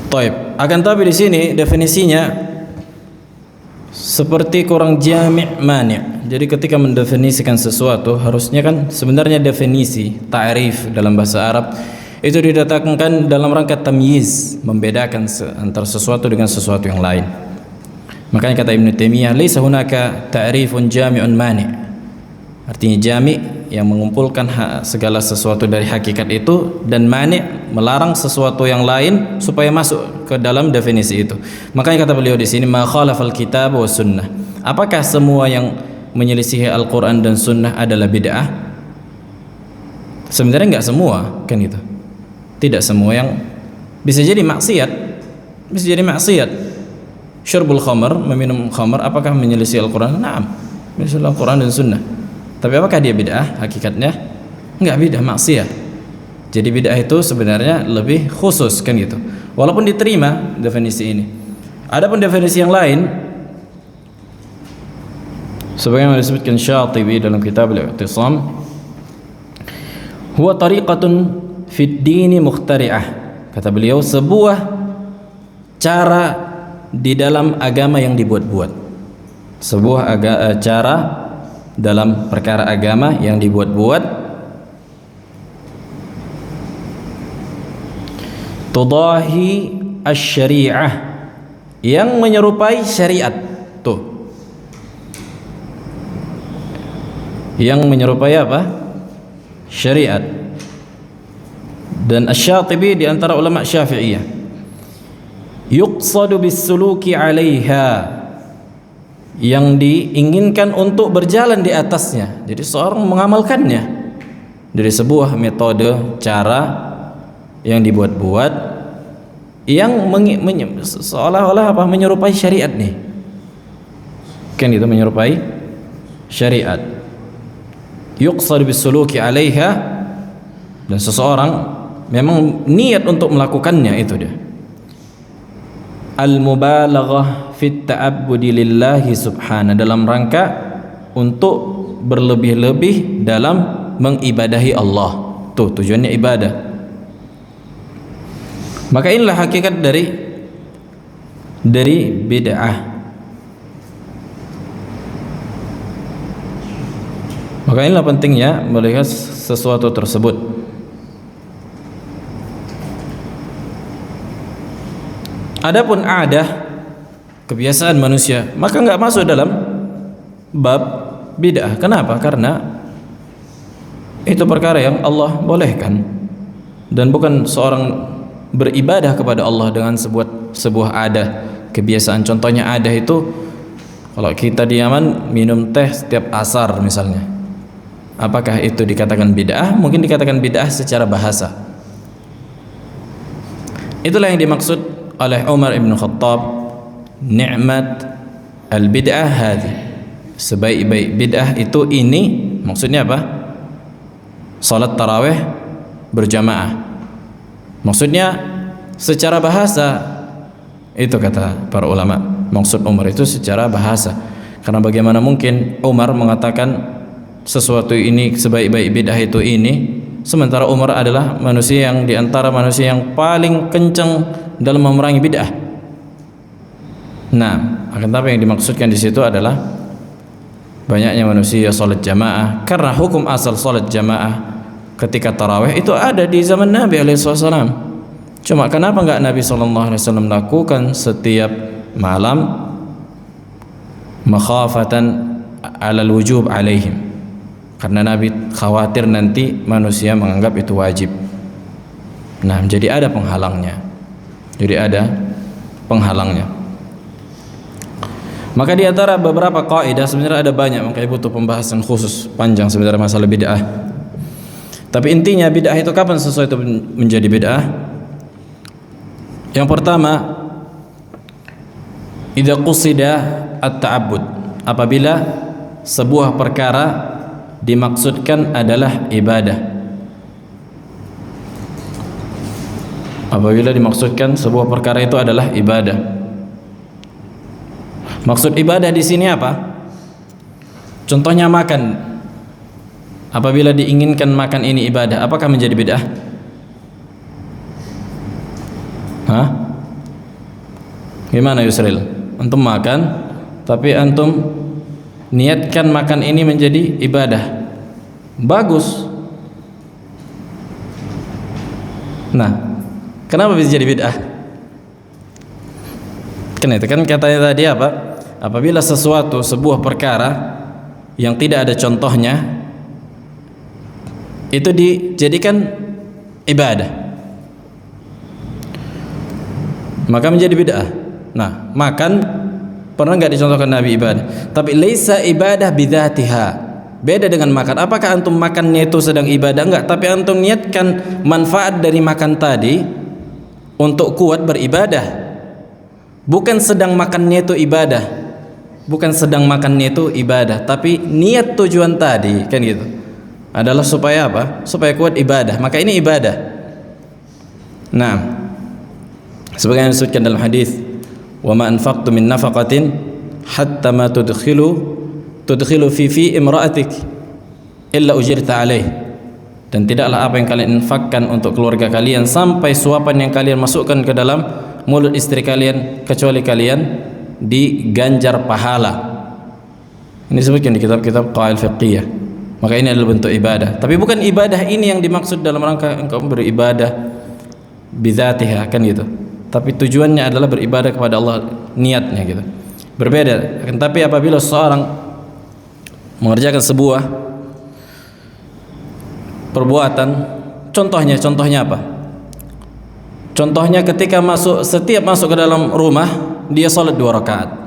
Taib. Akan tapi di sini definisinya seperti kurang jami' mani'. Jadi ketika mendefinisikan sesuatu harusnya kan sebenarnya definisi ta'rif dalam bahasa Arab itu didatangkan dalam rangka tamyiz, membedakan antara sesuatu dengan sesuatu yang lain. Makanya kata Ibnu Taimiyah, "Laisa hunaka ta'rifun jami'un mani'." Artinya jami' yang mengumpulkan segala sesuatu dari hakikat itu, dan mani' melarang sesuatu yang lain supaya masuk ke dalam definisi itu. Makanya kata beliau di sini, "Ma khalafal kitab wa sunnah." Apakah semua yang menyelisihi Al-Qur'an dan sunnah adalah bid'ah? Sebenarnya enggak semua, kan itu. Tidak semua yang bisa jadi maksiat. Bisa jadi maksiat. Syurbul khamar, meminum khamar, apakah menyelisih Al-Qur'an? Naam, menyelisih Al-Qur'an dan sunnah. Tapi apakah dia bid'ah? Hakikatnya enggak bid'ah, maksiat. Jadi bid'ah itu sebenarnya lebih khusus, kan gitu. Walaupun diterima definisi ini. Adapun definisi yang lain sebagaimana disebutkan Syatibi dalam kitab Al-I'tisam, huwa tariqatun fid dini mukhtari'ah. Kata beliau, sebuah cara di dalam agama yang dibuat-buat. Sebuah cara dalam perkara agama yang dibuat-buat, tudahi asy-syari'ah, yang menyerupai syariat. Tuh, yang menyerupai apa? Syariat. Dan Asy-Syatibi di antara ulama Syafi'iyah, yuqsadu bis-suluki 'alaiha, yang diinginkan untuk berjalan di atasnya. Jadi seorang mengamalkannya dari sebuah metode, cara yang dibuat-buat, yang seolah-olah apa? Menyerupai syariat nih. Kan itu menyerupai syariat. Yuqsad bis-suluki 'alaiha, dan seseorang memang niat untuk melakukannya, itu dia. Al-mubalaghah fit ta'abbudi lillahi subhanahu, dalam rangka untuk berlebih-lebih dalam mengibadahi Allah. Tuh tujuannya ibadah. Maka inilah hakikat dari bid'ah. Maka inilah pentingnya melihat sesuatu tersebut. Adapun adah, kebiasaan manusia, maka enggak masuk dalam bab bid'ah. Kenapa? Karena itu perkara yang Allah bolehkan, dan bukan seorang beribadah kepada Allah dengan sebuah adah, kebiasaan. Contohnya adah itu, kalau kita di Yaman minum teh setiap asar misalnya, apakah itu dikatakan bid'ah? Mungkin dikatakan bid'ah secara bahasa. Itulah yang dimaksud oleh Umar ibn Khattab, ni'mat al-bid'ah hadhi, sebaik-baik bid'ah itu ini. Maksudnya apa? Salat tarawih berjamaah. Maksudnya secara bahasa, itu kata para ulama, maksud Umar itu secara bahasa. Karena bagaimana mungkin Umar mengatakan sesuatu ini sebaik-baik bid'ah itu ini, sementara Umar adalah manusia yang diantara manusia yang paling kencang dalam memerangi bid'ah. Nah, akan tapi yang dimaksudkan di situ adalah banyaknya manusia salat jamaah, karena hukum asal salat jamaah ketika tarawih itu ada di zaman Nabi SAW. Cuma kenapa enggak Nabi SAW lakukan setiap malam, makhafatan alal wujub alaihim, karena Nabi khawatir nanti manusia menganggap itu wajib. Nah, jadi ada penghalangnya. Jadi ada penghalangnya. Maka di antara beberapa kaidah, sebenarnya ada banyak, makanya butuh pembahasan khusus panjang sebenarnya masalah bid'ah. Tapi intinya bid'ah itu kapan sesuatu menjadi bid'ah? Yang pertama, idza qusida at-ta'abbud, apabila sebuah perkara dimaksudkan adalah ibadah. Apabila dimaksudkan sebuah perkara itu adalah ibadah. Maksud ibadah di sini apa? Contohnya makan. Apabila diinginkan makan ini ibadah, apakah menjadi bid'ah? Hah? Gimana Yusril? Antum makan, tapi antum niatkan makan ini menjadi ibadah. Bagus. Nah, kenapa bisa jadi bid'ah? Kan itu kan katanya tadi apa? Apabila sesuatu, sebuah perkara yang tidak ada contohnya itu dijadikan ibadah, maka menjadi bid'ah. Nah, makan pernah nggak dicontohkan Nabi ibadah? Tapi laisa ibadah bidzatiha. Beda dengan makan. Apakah antum makannya itu sedang ibadah? Enggak, tapi antum niatkan manfaat dari makan tadi untuk kuat beribadah. Bukan sedang makannya itu ibadah. Bukan sedang makannya itu ibadah, tapi niat tujuan tadi kan gitu adalah supaya apa? Supaya kuat ibadah. Maka ini ibadah. Nah, sebagaimana disebutkan dalam hadis, "Wa ma anfaqtu min nafaqatin hatta ma tudkhilu fi imra'atik illa ujirta alaih." Dan tidaklah apa yang kalian infakkan untuk keluarga kalian sampai suapan yang kalian masukkan ke dalam mulut istri kalian kecuali kalian diganjar pahala. Ini disebutkan di kitab-kitab qawaid fiqhiyah. Maka ini adalah bentuk ibadah. Tapi bukan ibadah ini yang dimaksud dalam rangka engkau beribadah bidzatiha kan gitu. Tapi tujuannya adalah beribadah kepada Allah, niatnya gitu. Berbeda. Tapi apabila seorang mengerjakan sebuah perbuatan, contohnya apa? Contohnya ketika setiap masuk ke dalam rumah, dia salat 2 rakaat.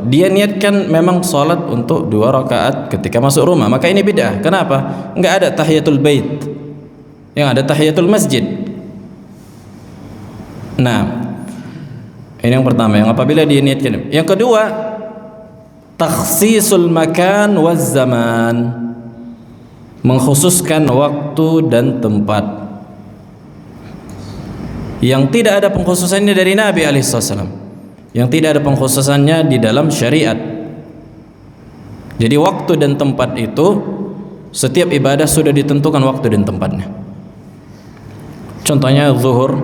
Dia niatkan memang salat untuk 2 rakaat ketika masuk rumah. Maka ini bid'ah. Kenapa? Enggak ada tahiyatul bait. Yang ada tahiyatul masjid. Nah, ini yang pertama, yang apabila dia niatkan. Yang kedua, takhsisul makan waz zaman. Mengkhususkan waktu dan tempat. Yang tidak ada pengkhususannya dari Nabi alaihissalam, yang tidak ada pengkhususannya di dalam syariat. Jadi waktu dan tempat itu setiap ibadah sudah ditentukan waktu dan tempatnya. Contohnya zuhur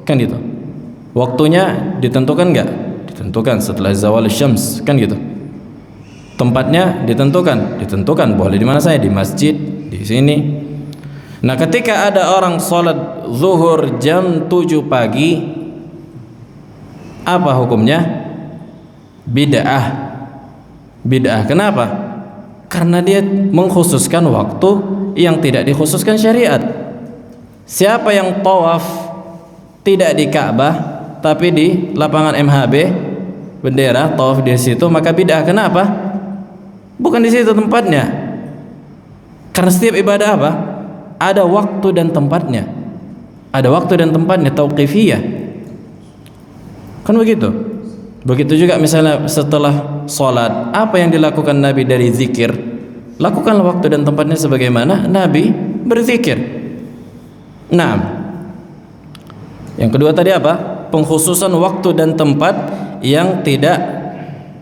kan gitu, waktunya ditentukan enggak? Ditentukan setelah zawal syams kan gitu. Tempatnya ditentukan boleh di mana saja, di masjid, di sini. Nah, ketika ada orang sholat zuhur jam 7 pagi, apa hukumnya? Bid'ah. Kenapa? Karena dia mengkhususkan waktu yang tidak dikhususkan syariat. Siapa yang tawaf tidak di Ka'bah tapi di lapangan MHB, bendera tawaf di situ, maka bid'ah. Kenapa? Bukan di situ tempatnya. Karena setiap ibadah apa? Ada waktu dan tempatnya. Tauqifiyah. Kan begitu. Begitu juga misalnya setelah sholat, apa yang dilakukan Nabi dari zikir, lakukanlah waktu dan tempatnya sebagaimana Nabi berzikir. Nah, yang kedua tadi apa? Pengkhususan waktu dan tempat yang tidak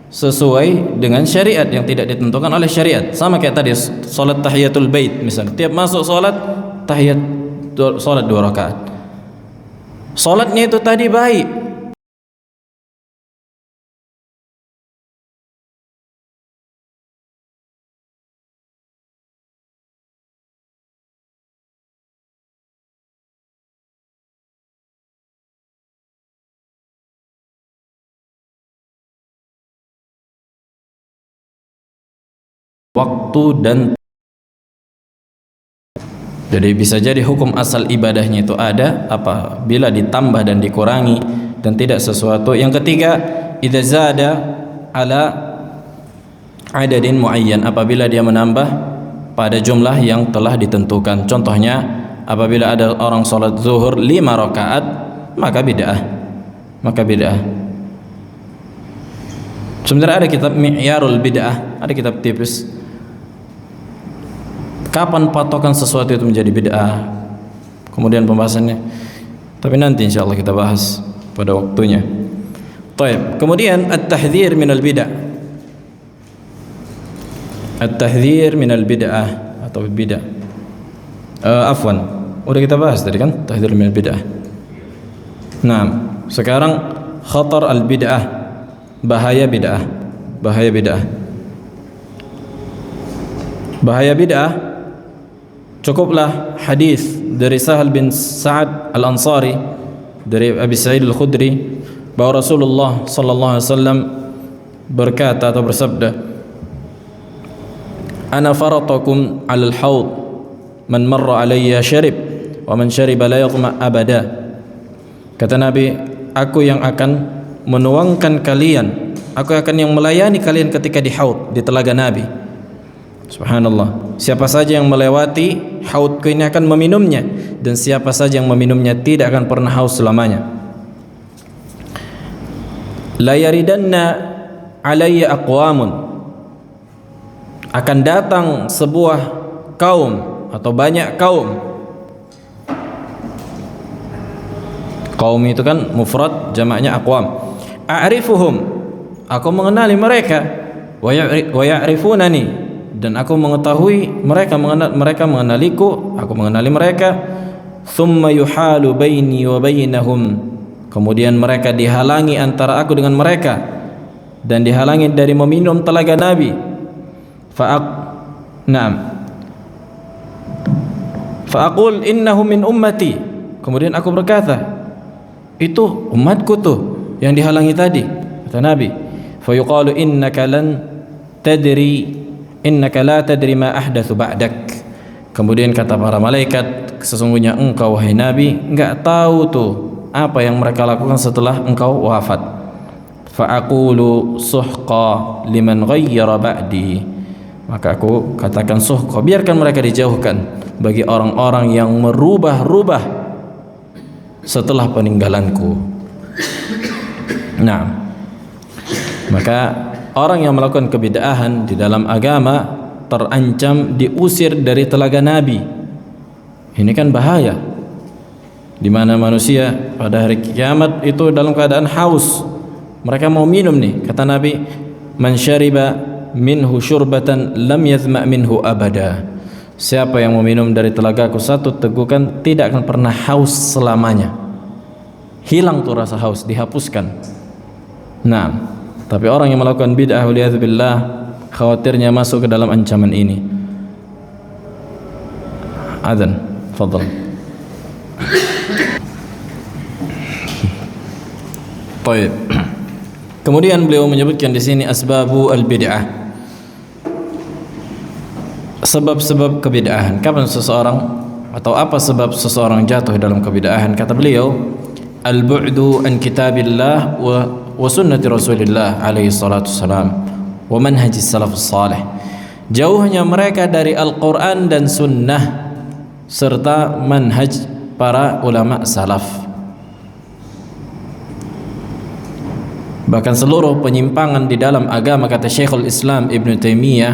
sesuai dengan syariat, yang tidak ditentukan oleh syariat. Sama kayak tadi salat tahiyatul bait misalnya, tiap masuk salat salat 2 rakaat. Salatnya itu tadi baik, waktu dan jadi bisa jadi hukum asal ibadahnya itu ada apabila ditambah dan dikurangi dan tidak sesuatu. Yang ketiga, idza zada ala adadin muayyan, apabila dia menambah pada jumlah yang telah ditentukan. Contohnya, apabila ada orang salat zuhur 5 rakaat, maka bid'ah. Sebenarnya ada kitab Mi'yarul Bid'ah, ada kitab tipis. Kapan patokan sesuatu itu menjadi bid'ah? Kemudian pembahasannya. Tapi nanti insyaallah kita bahas pada waktunya. Baik. Kemudian at-tahdhir minal bid'ah. At-tahdhir minal bid'ah atau bid'ah. Afwan, udah kita bahas tadi kan tahdhir minal bid'ah. Nah, sekarang khatar al-bid'ah, bahaya bid'ah. Bahaya bid'ah, cukuplah hadis dari Sahal bin Sa'ad al-Ansari dari Abi Sa'id al-Khudri bahwa Rasulullah sallallahu alaihi wasallam berkata atau bersabda, "Ana faratakum 'alal haud, man marra alayya syarib, wa man syariba la yadhma abada." Kata Nabi, aku yang akan menuangkan kalian, aku akan yang melayani kalian ketika di haud, di telaga Nabi. Subhanallah. Siapa saja yang melewati haudku ini akan meminumnya, dan siapa saja yang meminumnya tidak akan pernah haus selamanya. La yaridanna alayya aqwamun, akan datang sebuah kaum atau banyak kaum. Kaum itu kan mufrad, jamaknya aqwam. A'rifuhum, aku mengenali mereka, wa ya'rifunani, dan aku mengetahui mereka mengenaliku, aku mengenali mereka. Thumma yuhalu baini wa bainahum, kemudian mereka dihalangi antara aku dengan mereka, dan dihalangi dari meminum telaga Nabi. Fa'aqul innahu min ummati, kemudian aku berkata, itu umatku tuh yang dihalangi tadi, kata Nabi. Fayuqalu innaka la tadri ma ahdatsu ba'dak, kemudian kata para malaikat, sesungguhnya engkau wahai Nabi enggak tahu tuh apa yang mereka lakukan setelah engkau wafat. Fa'aqulu suhqa liman ghayyara ba'di, maka aku katakan suhqa, biarkan mereka dijauhkan bagi orang-orang yang merubah-rubah setelah peninggalanku. Nah, maka orang yang melakukan kebid'ahan di dalam agama terancam diusir dari telaga Nabi. Ini kan bahaya, di mana manusia pada hari kiamat itu dalam keadaan haus. Mereka mau minum nih, kata Nabi, man syariba minhu syurbatan lam yazma minhu abada. Siapa yang meminum dari telagaku satu tegukan tidak akan pernah haus selamanya. Hilang tuh rasa haus, dihapuskan. Nah, tapi orang yang melakukan bid'ah waliyadzubillah, khawatirnya masuk ke dalam ancaman ini. Adzan, fadhal. Baik. Kemudian beliau menyebutkan di sini asbabu al-bid'ah. Sebab-sebab kebid'ahan. Kapan seseorang atau apa sebab seseorang jatuh dalam kebid'ahan? Kata beliau, al-bu'du an kitabillah wa sunnati Rasulillah alaihi salatu wassalam wa manhajis salafus salih. Jauhnya mereka dari Al-Quran dan sunnah serta manhaj para ulama salaf. Bahkan seluruh penyimpangan di dalam agama, kata Syekhul Islam Ibn Taimiyah,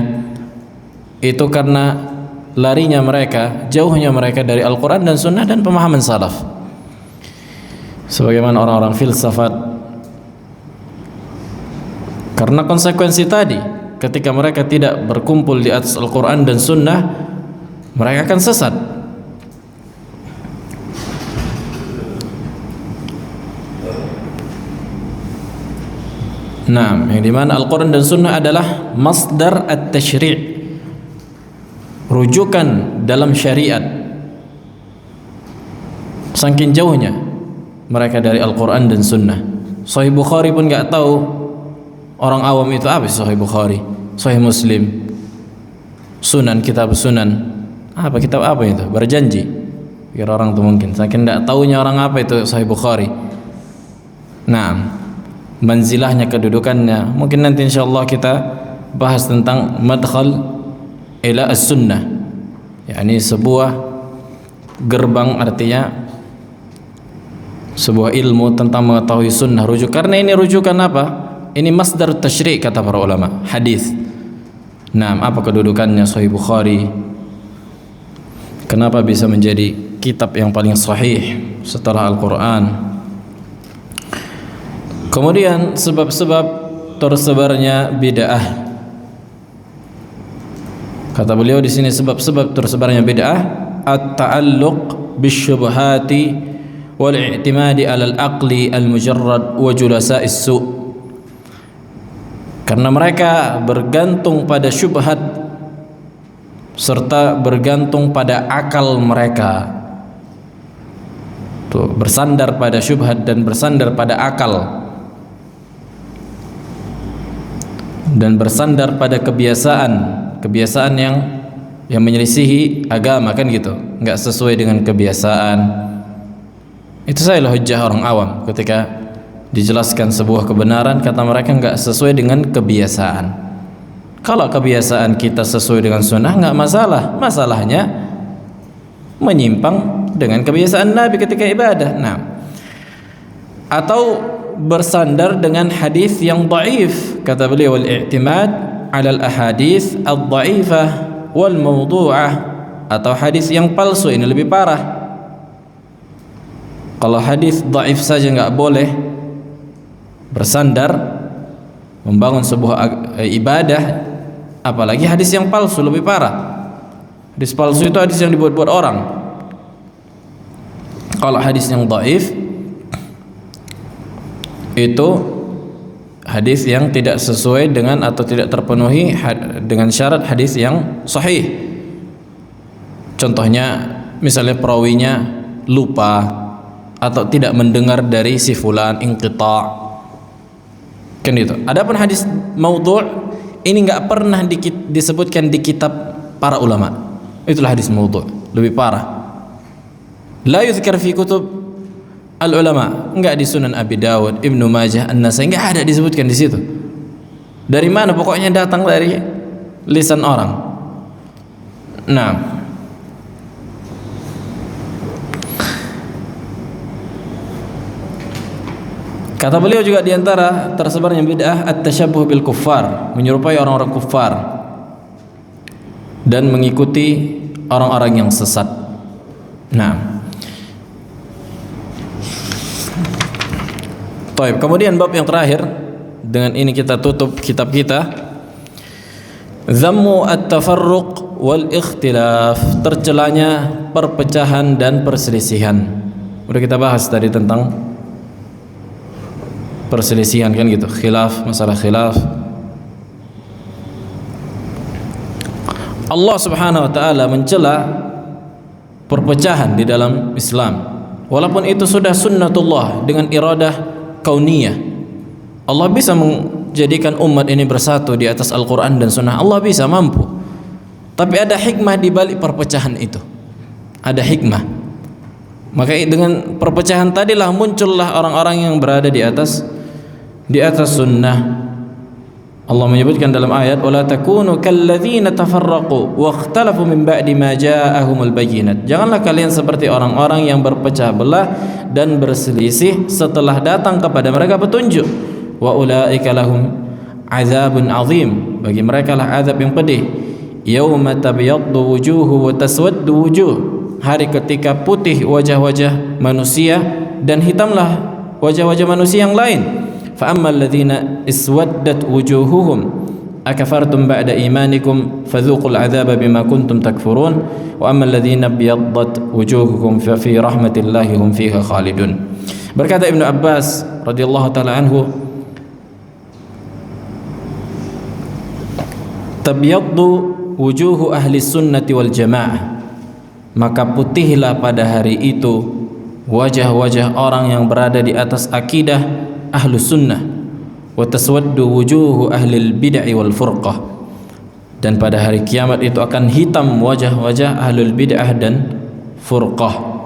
itu karena larinya mereka, jauhnya mereka dari Al-Quran dan sunnah dan pemahaman salaf. Sebagaimana orang-orang filsafat, karena konsekuensi tadi, ketika mereka tidak berkumpul di atas Al-Quran dan sunnah, mereka akan sesat. Nah, yang dimana Al-Quran dan sunnah adalah masdar at-tashri', rujukan dalam syariat. Saking jauhnya mereka dari Al-Quran dan sunnah. Sahih Bukhari pun gak tahu orang awam itu apa Sahih Bukhari, Sahih Muslim. Sunan, kitab sunan. Apa kitab apa itu? Berjanji. Pikir orang tuh mungkin saking tidak tahunya orang apa itu Sahih Bukhari. Nah, manzilahnya, kedudukannya. Mungkin nanti insyaallah kita bahas tentang madkhal ila as-sunnah. yakni sebuah gerbang, artinya sebuah ilmu tentang mengetahui sunnah, rujuk. Karena ini rujukan apa? Ini masdar tasyri' kata para ulama, hadis. Nah, apa kedudukannya Sahih Bukhari? Kenapa bisa menjadi kitab yang paling sahih setelah Al-Quran? Kemudian sebab-sebab tersebarnya bid'ah. Kata beliau di sini, sebab-sebab tersebarnya bid'ah at-ta'alluq bisyubhati wal i'timadi 'ala al-aqli al-mujarrad wa julasa'is su'. Karena mereka bergantung pada syubhat serta bergantung pada akal mereka. Tuh, bersandar pada syubhat dan bersandar pada akal. Dan bersandar pada kebiasaan yang menyelisihi agama, kan gitu, nggak sesuai dengan kebiasaan. Itu sajalah hujjah orang awam ketika dijelaskan sebuah kebenaran, kata mereka nggak sesuai dengan kebiasaan. Kalau kebiasaan kita sesuai dengan sunnah nggak masalah. Masalahnya menyimpang dengan kebiasaan Nabi ketika ibadah. Nah, atau bersandar dengan hadis yang dhaif, kata beliau, wal i'timad 'ala al-ahadits ad-dha'ifah wal mawdu'ah, atau hadis yang palsu. Ini lebih parah. Kalau hadis dhaif saja nggak boleh bersandar membangun sebuah ibadah, apalagi hadis yang palsu, lebih parah. Hadis palsu itu hadis yang dibuat-buat orang. Kalau hadis yang dhaif itu hadis yang tidak sesuai dengan atau tidak terpenuhi dengan syarat hadis yang sahih. Contohnya misalnya perawinya lupa atau tidak mendengar dari si fulan, inqita', kan itu. Adapun hadis maudhu' ini enggak pernah disebutkan di kitab para ulama. Itulah hadis maudhu', lebih parah. La yuzkar fi kutub al-ulama, enggak di Sunan Abi Dawud, Ibnu Majah, An-Nasai, enggak ada disebutkan di situ. Dari mana? Pokoknya datang dari lisan orang. Nah, kata beliau juga diantara tersebarnya bid'ah at-tashabbuh bil kuffar, menyerupai orang-orang kuffar dan mengikuti orang-orang yang sesat. Nah, baik, kemudian bab yang terakhir, dengan ini kita tutup kitab kita. Dhammu at-tafarruq wal ikhtilaf, tercelanya perpecahan dan perselisihan. Udah kita bahas tadi tentang perselisihan, kan gitu, khilaf, masalah khilaf. Allah Subhanahu wa taala mencela perpecahan di dalam Islam, walaupun itu sudah sunnatullah dengan iradah kauniyah. Allah bisa menjadikan umat ini bersatu di atas Al-Quran dan Sunnah. Allah bisa, mampu. Tapi ada hikmah di balik perpecahan itu. Ada hikmah. Maka dengan perpecahan tadilah muncullah orang-orang yang berada di atas sunnah. Allah menyebutkan dalam ayat, wala takunu kalladzina tafarraqu wakhtalafu min ba'di ma ja'ahumul bayyinat. Janganlah kalian seperti orang-orang yang berpecah belah dan berselisih setelah datang kepada mereka petunjuk. Wa ulaika lahum azabun azim, bagi mereka lah azab yang pedih. Yauma tabyaddu wujuhu wa taswaddu wujuh, hari ketika putih wajah-wajah manusia dan hitamlah wajah-wajah manusia yang lain. فأما الذين اسودت وجوههم أكفرتم بعد إيمانكم فذوقوا العذاب بما كنتم تكفرون وأما الذين ابيضت وجوهكم ففي رحمة الله هم فيها خالدون. Berkata Ibnu Abbas radhiyallahu taala anhu, tabyaddu wujuhu ahli sunnati wal jamaah, maka putihlah pada hari itu wajah-wajah orang yang berada di atas akidah Ahlus Sunnah, wa taswaddu wujuhu ahlil bid'ah wal furqah, dan pada hari kiamat itu akan hitam wajah-wajah ahlul bid'ah dan furqah.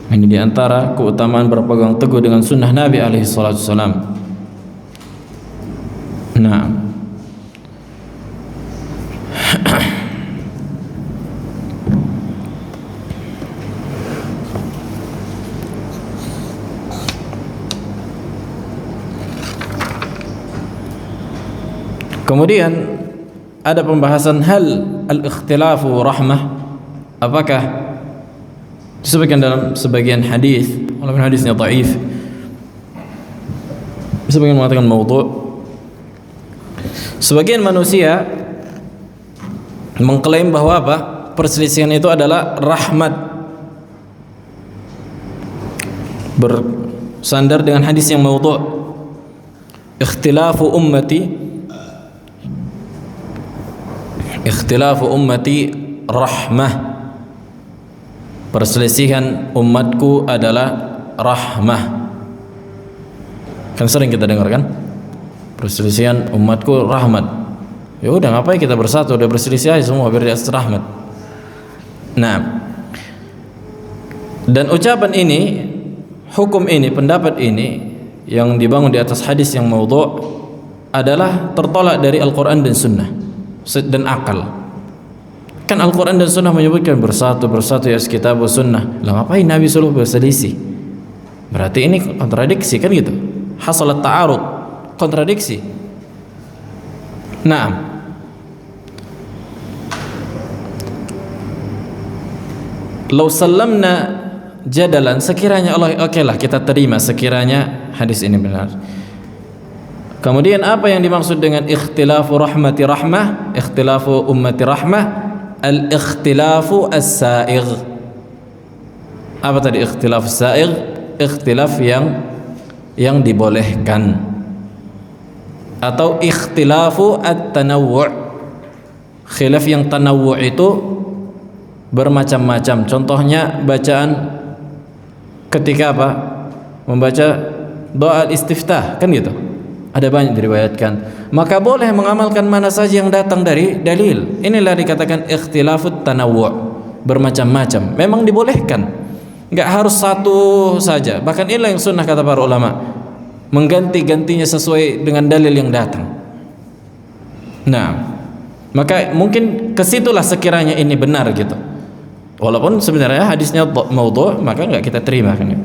Ini diantara keutamaan berpegang teguh dengan sunnah Nabi alaihi salatu wasalam. Nah, kemudian ada pembahasan hal al-ikhtilafu rahmah, apakah disebutkan dalam sebagian hadis, walaupun hadisnya dhaif, sebagian mengatakan maudhu'. Sebagian manusia mengklaim bahwa apa? Perselisihan itu adalah rahmat, bersandar dengan hadis yang maudhu'. Ikhtilafu ummati rahmah. Perselisihan umatku adalah rahmah. Kan sering kita dengar kan? Perselisihan umatku rahmat. Ya udah, ngapain kita bersatu? Udah berselisih aja semua biar di atas rahmat. Nah, dan ucapan ini, hukum ini, pendapat ini yang dibangun di atas hadis yang maudhu' adalah tertolak dari Al-Quran dan Sunnah dan akal. Kan Al-Quran dan Sunnah menyebutkan bersatu ya kitab wa sunnah. Lah ngapain Nabi suruh berselisih? Berarti ini kontradiksi kan gitu. Hasalat ta'arud, kontradiksi. Nah, law sallamna jadalan, sekiranya Allah, oke lah kita terima sekiranya hadis ini benar. Kemudian apa yang dimaksud dengan ikhtilafu rahmati rahmah, ikhtilafu ummati rahmah? Al-ikhtilafu as-sa'igh. Apa tadi ikhtilaf as-sa'igh? Ikhtilaf yang dibolehkan, atau ikhtilafu at-tanawwu'. Khilaf yang tanawwu' itu bermacam-macam. Contohnya bacaan ketika apa? Membaca doa istiftah, kan gitu. Ada banyak diriwayatkan. Maka boleh mengamalkan mana saja yang datang dari dalil. Inilah dikatakan ikhtilafut tanawwu', bermacam-macam. Memang dibolehkan, enggak harus satu saja. Bahkan inilah yang sunnah kata para ulama, mengganti-gantinya sesuai dengan dalil yang datang. Nah, maka mungkin kesitulah sekiranya ini benar gitu. Walaupun sebenarnya hadisnya maudhu', maka enggak kita terima kan.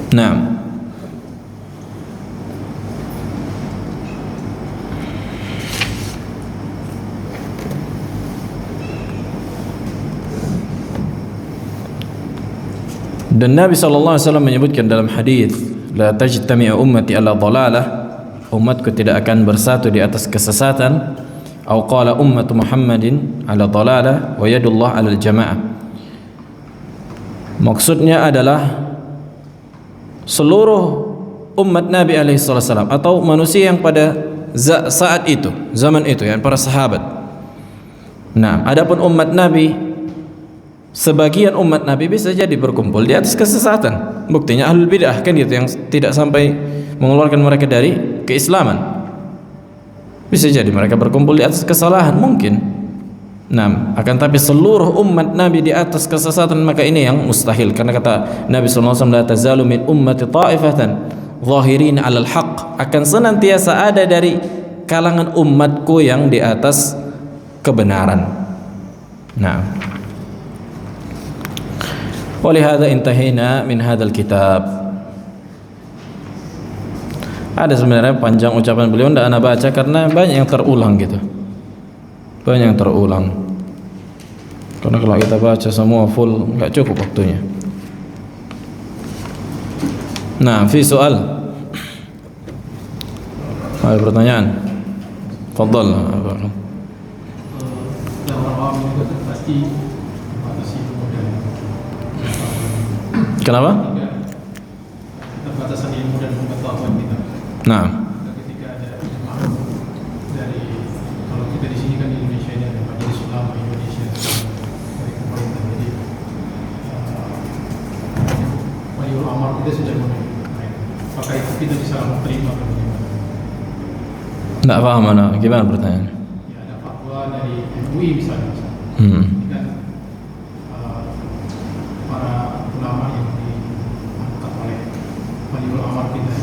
Nah, dan Nabi SAW menyebutkan dalam hadis, la tajtami'u ummati ala dhalalah, umatku tidak akan bersatu di atas kesesatan. Atau qala ummatu Muhammadin ala dhalalah wa yadullah ala al-jamaah. Maksudnya adalah seluruh umat Nabi SAW atau manusia yang pada saat itu, zaman itu, ya, para sahabat. Nah, adapun umat Nabi, sebagian umat Nabi bisa jadi berkumpul di atas kesesatan. Buktinya ahlul bid'ah kan gitu, yang tidak sampai mengeluarkan mereka dari keislaman. Bisa jadi mereka berkumpul di atas kesalahan, mungkin. Nah, akan tapi seluruh umat Nabi di atas kesesatan, maka ini yang mustahil. Karena kata Nabi SAW, la tazalu min ummati ta'ifatan zahirin 'alal haqq, akan senantiasa ada dari kalangan umatku yang di atas kebenaran. Nah, walihada intahina min hadzal kitab. Ada sebenarnya panjang ucapan beliau, tidak ana baca karena banyak yang terulang gitu. Banyak yang terulang. Karena kalau kita baca semua full enggak cukup waktunya. Nah, fi soal. Ada pertanyaan? Fadhal. Kenapa? Keterbatasan ilmu dan pengetahuan kita. Nah, ketika ada jemaah dari, kalau kita di sini kan di Indonesia ini ada Majelis Ulama Indonesia dari pemerintah, jadi Waliul Amar kita sudah menerima. Apakah itu kita bisa terima atau bagaimana? Nggak paham mana? Gimana pertanyaan? Ya, ada fatwa dari MUI misalnya. Ini kan para ulama yang diangkat oleh Waliul Amr kita,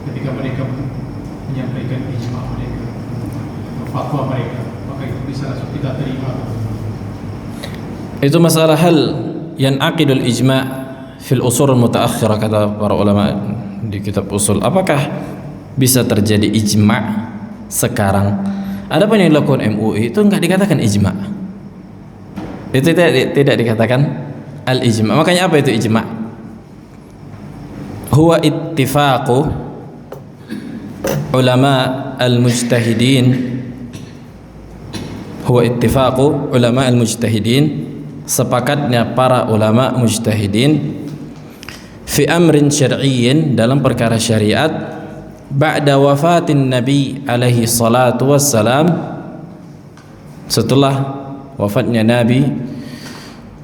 ketika mereka menyampaikan ijma mereka, fatwa mereka, maka itu bisa langsung kita terima. Itu masalah hal yang aqidul ijma' fil usul mutaakhirah, kata para ulama di kitab usul. Apakah bisa terjadi ijma' sekarang? Adapun yang dilakukan MUI itu enggak dikatakan ijma'. Itu tidak dikatakan al-ijma'. Makanya apa itu ijma'? Huwa ittifaqu ulama al-mujtahidin. Huwa ittifaqu ulama al-mujtahidin, sepakatnya para ulama mujtahidin, fi amrin syar'iyyin, dalam perkara syariat, ba'da wafatin Nabi alaihi salatu wassalam, setelah wafatnya Nabi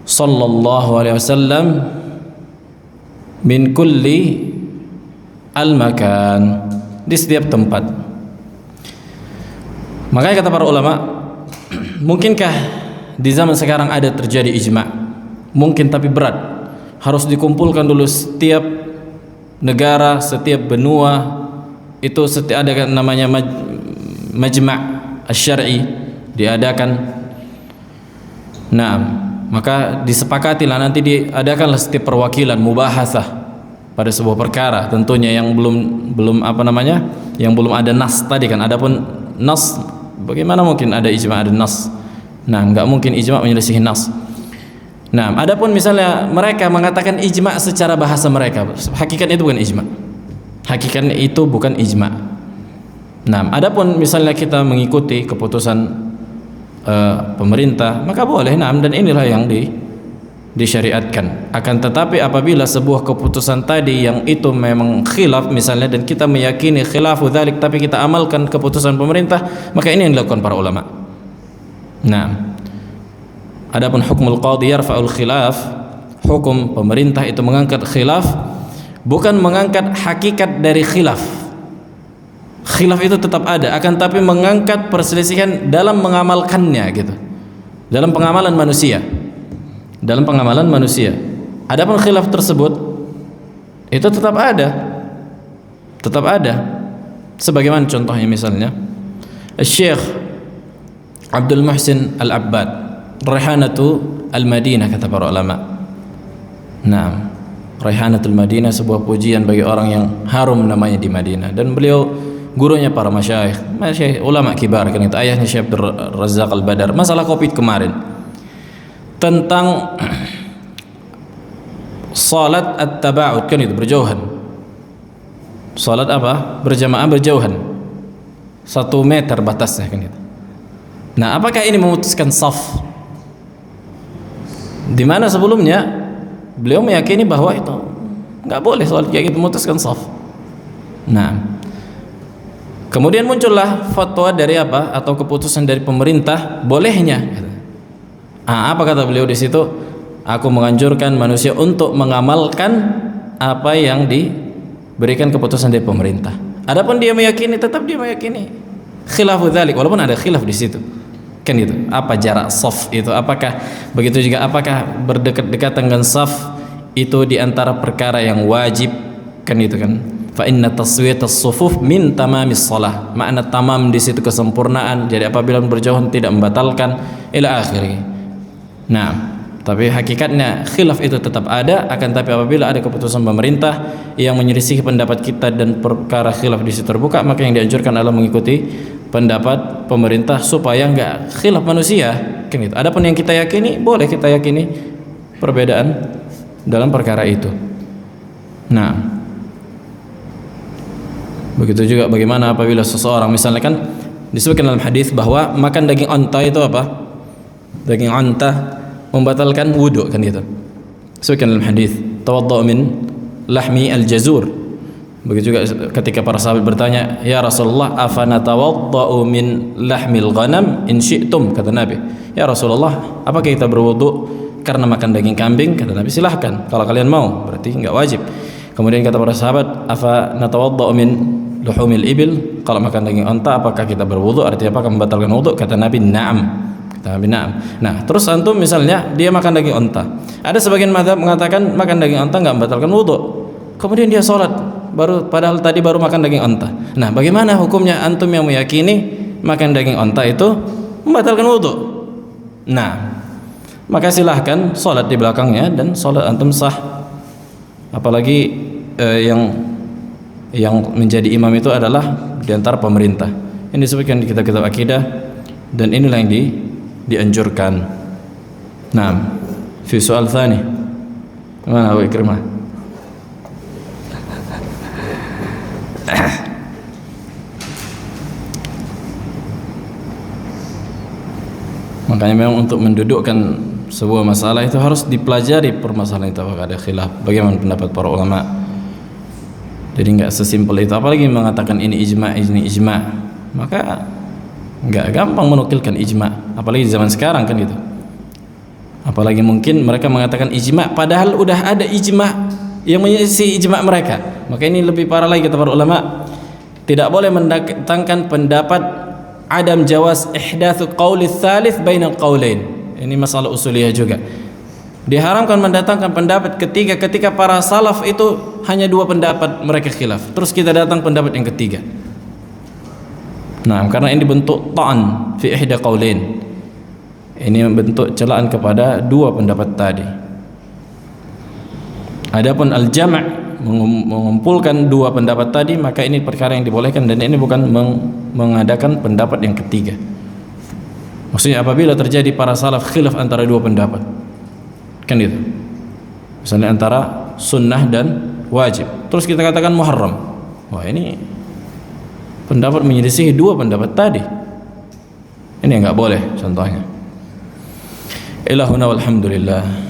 sallallahu alaihi wasallam, min kulli al-makan, di setiap tempat. Makanya kata para ulama, mungkinkah di zaman sekarang ada terjadi ijma'? Mungkin, tapi berat. Harus dikumpulkan dulu setiap negara, setiap benua itu ada namanya majma' asy-syar'i diadakan. Nah, maka disepakatilah nanti diadakanlah setiap perwakilan mubahasah pada sebuah perkara, tentunya yang belum apa namanya, yang belum ada nas tadi kan. Adapun nas, bagaimana mungkin ada ijma' ada nas? Nah, enggak mungkin ijma' menyelisihi nas. Nah, adapun misalnya mereka mengatakan ijma' secara bahasa mereka, hakikatnya itu bukan ijma'. Hakikatnya itu bukan ijma'. Nah, adapun misalnya kita mengikuti keputusan pemerintah, maka boleh. Nah, dan inilah yang disyariatkan. Akan tetapi apabila sebuah keputusan tadi yang itu memang khilaf misalnya, dan kita meyakini khilafu dzalik tapi kita amalkan keputusan pemerintah, maka ini yang dilakukan para ulama. Nah, adapun hukmul qadhi yarfa'ul khilaf, hukum pemerintah itu mengangkat khilaf, bukan mengangkat hakikat dari khilaf. Khilaf itu tetap ada, akan tapi mengangkat perselisihan dalam mengamalkannya gitu. Dalam pengamalan manusia. Dalam pengamalan manusia. Adapun khilaf tersebut itu tetap ada. Tetap ada. Sebagaimana contohnya misalnya Syekh Abdul Muhsin Al-Abbad, Raihanatu Al-Madinah, kata para ulama. Nah, Raihanatul Madinah sebuah pujian bagi orang yang harum namanya di Madinah, dan beliau gurunya para masyayikh ulama kibar kan itu, ayahnya Syekh Abdul Razzaq Al-Badar. Masalah Covid kemarin tentang salat at-taba'ud kan itu, berjauhan. Salat apa? Berjamaah berjauhan 1 meter batasnya kan itu. Nah, apakah ini memutuskan saf? Di mana sebelumnya beliau meyakini bahwa itu nggak boleh soal kayak gitu, memutuskan saf. Nah, kemudian muncullah fatwa dari apa, atau keputusan dari pemerintah bolehnya. Apa kata beliau di situ? Aku menganjurkan manusia untuk mengamalkan apa yang diberikan keputusan dari pemerintah. Adapun dia meyakini, tetap dia meyakini khilafu dzalik, walaupun ada khilaf di situ. Kan gitu. Apa jarak saf itu? Apakah begitu juga, apakah berdekat-dekatan dengan saf itu di antara perkara yang wajib? Kan itu kan. Fa inna taswiyatas sufuf min tamamis shalah. Makna tamam di situ kesempurnaan. Jadi apabila berjauhan tidak membatalkan ila akhirih. Nah, tapi hakikatnya khilaf itu tetap ada, akan tapi apabila ada keputusan pemerintah yang menyelisihi pendapat kita dan perkara khilaf di situ terbuka, maka yang dianjurkan adalah mengikuti pendapat pemerintah supaya enggak khilaf manusia kan itu. Adapun yang kita yakini, boleh kita yakini perbedaan dalam perkara itu. Nah, begitu juga bagaimana apabila seseorang misalnya kan disebutkan dalam hadis bahwa makan daging onta itu apa? Daging onta membatalkan wudu kan gitu. Disebutkan dalam hadis, tawaddu min lahmi al-jazur. Begitu juga ketika para sahabat bertanya, ya Rasulullah, afanatawadda'u min lahmil ghanam in syi'tum, kata Nabi. Ya Rasulullah, apakah kita berwudu karena makan daging kambing? Kata Nabi, silahkan kalau kalian mau, berarti enggak wajib. Kemudian kata para sahabat, afanatawadda'u min luhumil ibil, kalau makan daging unta apakah kita berwudu? Artinya apakah membatalkan wudu? Kata Nabi, na'am. Kata Nabi, na'am. Nah, terus antum misalnya dia makan daging unta. Ada sebagian mazhab mengatakan makan daging unta enggak membatalkan wudu. Kemudian dia sholat padahal tadi baru makan daging unta. Nah, bagaimana hukumnya antum yang meyakini makan daging unta itu membatalkan wudu? Nah, maka silahkan sholat di belakangnya dan sholat antum sah. Apalagi yang menjadi imam itu adalah di antara pemerintah. Ini disebutkan di kitab-kitab akidah dan inilah yang dianjurkan. Nah, fi soal tsani. Mana Abu Ikrimah? Makanya memang untuk mendudukkan sebuah masalah itu harus dipelajari permasalahan itu, apakah ada khilaf, bagaimana pendapat para ulama. Jadi nggak sesimpel itu, apalagi mengatakan ini ijma, maka nggak gampang menukilkan ijma, apalagi di zaman sekarang kan gitu. Apalagi mungkin mereka mengatakan ijma, padahal udah ada ijma yang menyisi ijma mereka. Maka ini lebih parah lagi kata para ulama, tidak boleh mendatangkan pendapat adam jawaz ihdatsu qauli tsalits bainal qaulain. Ini masalah usuliyah juga. Diharamkan mendatangkan pendapat ketiga ketika para salaf itu hanya dua pendapat mereka khilaf. Terus kita datang pendapat yang ketiga. Nah, karena ini bentuk ta'an fi ihda qaulain. Ini bentuk celaan kepada dua pendapat tadi. Adapun al-jam' mengumpulkan dua pendapat tadi, maka ini perkara yang dibolehkan dan ini bukan mengadakan pendapat yang ketiga. Maksudnya apabila terjadi para salaf khilaf antara dua pendapat, kan itu, misalnya antara sunnah dan wajib, terus kita katakan muharram, wah ini pendapat menyelisihi dua pendapat tadi, ini nggak boleh contohnya. Ilahuna walhamdulillah.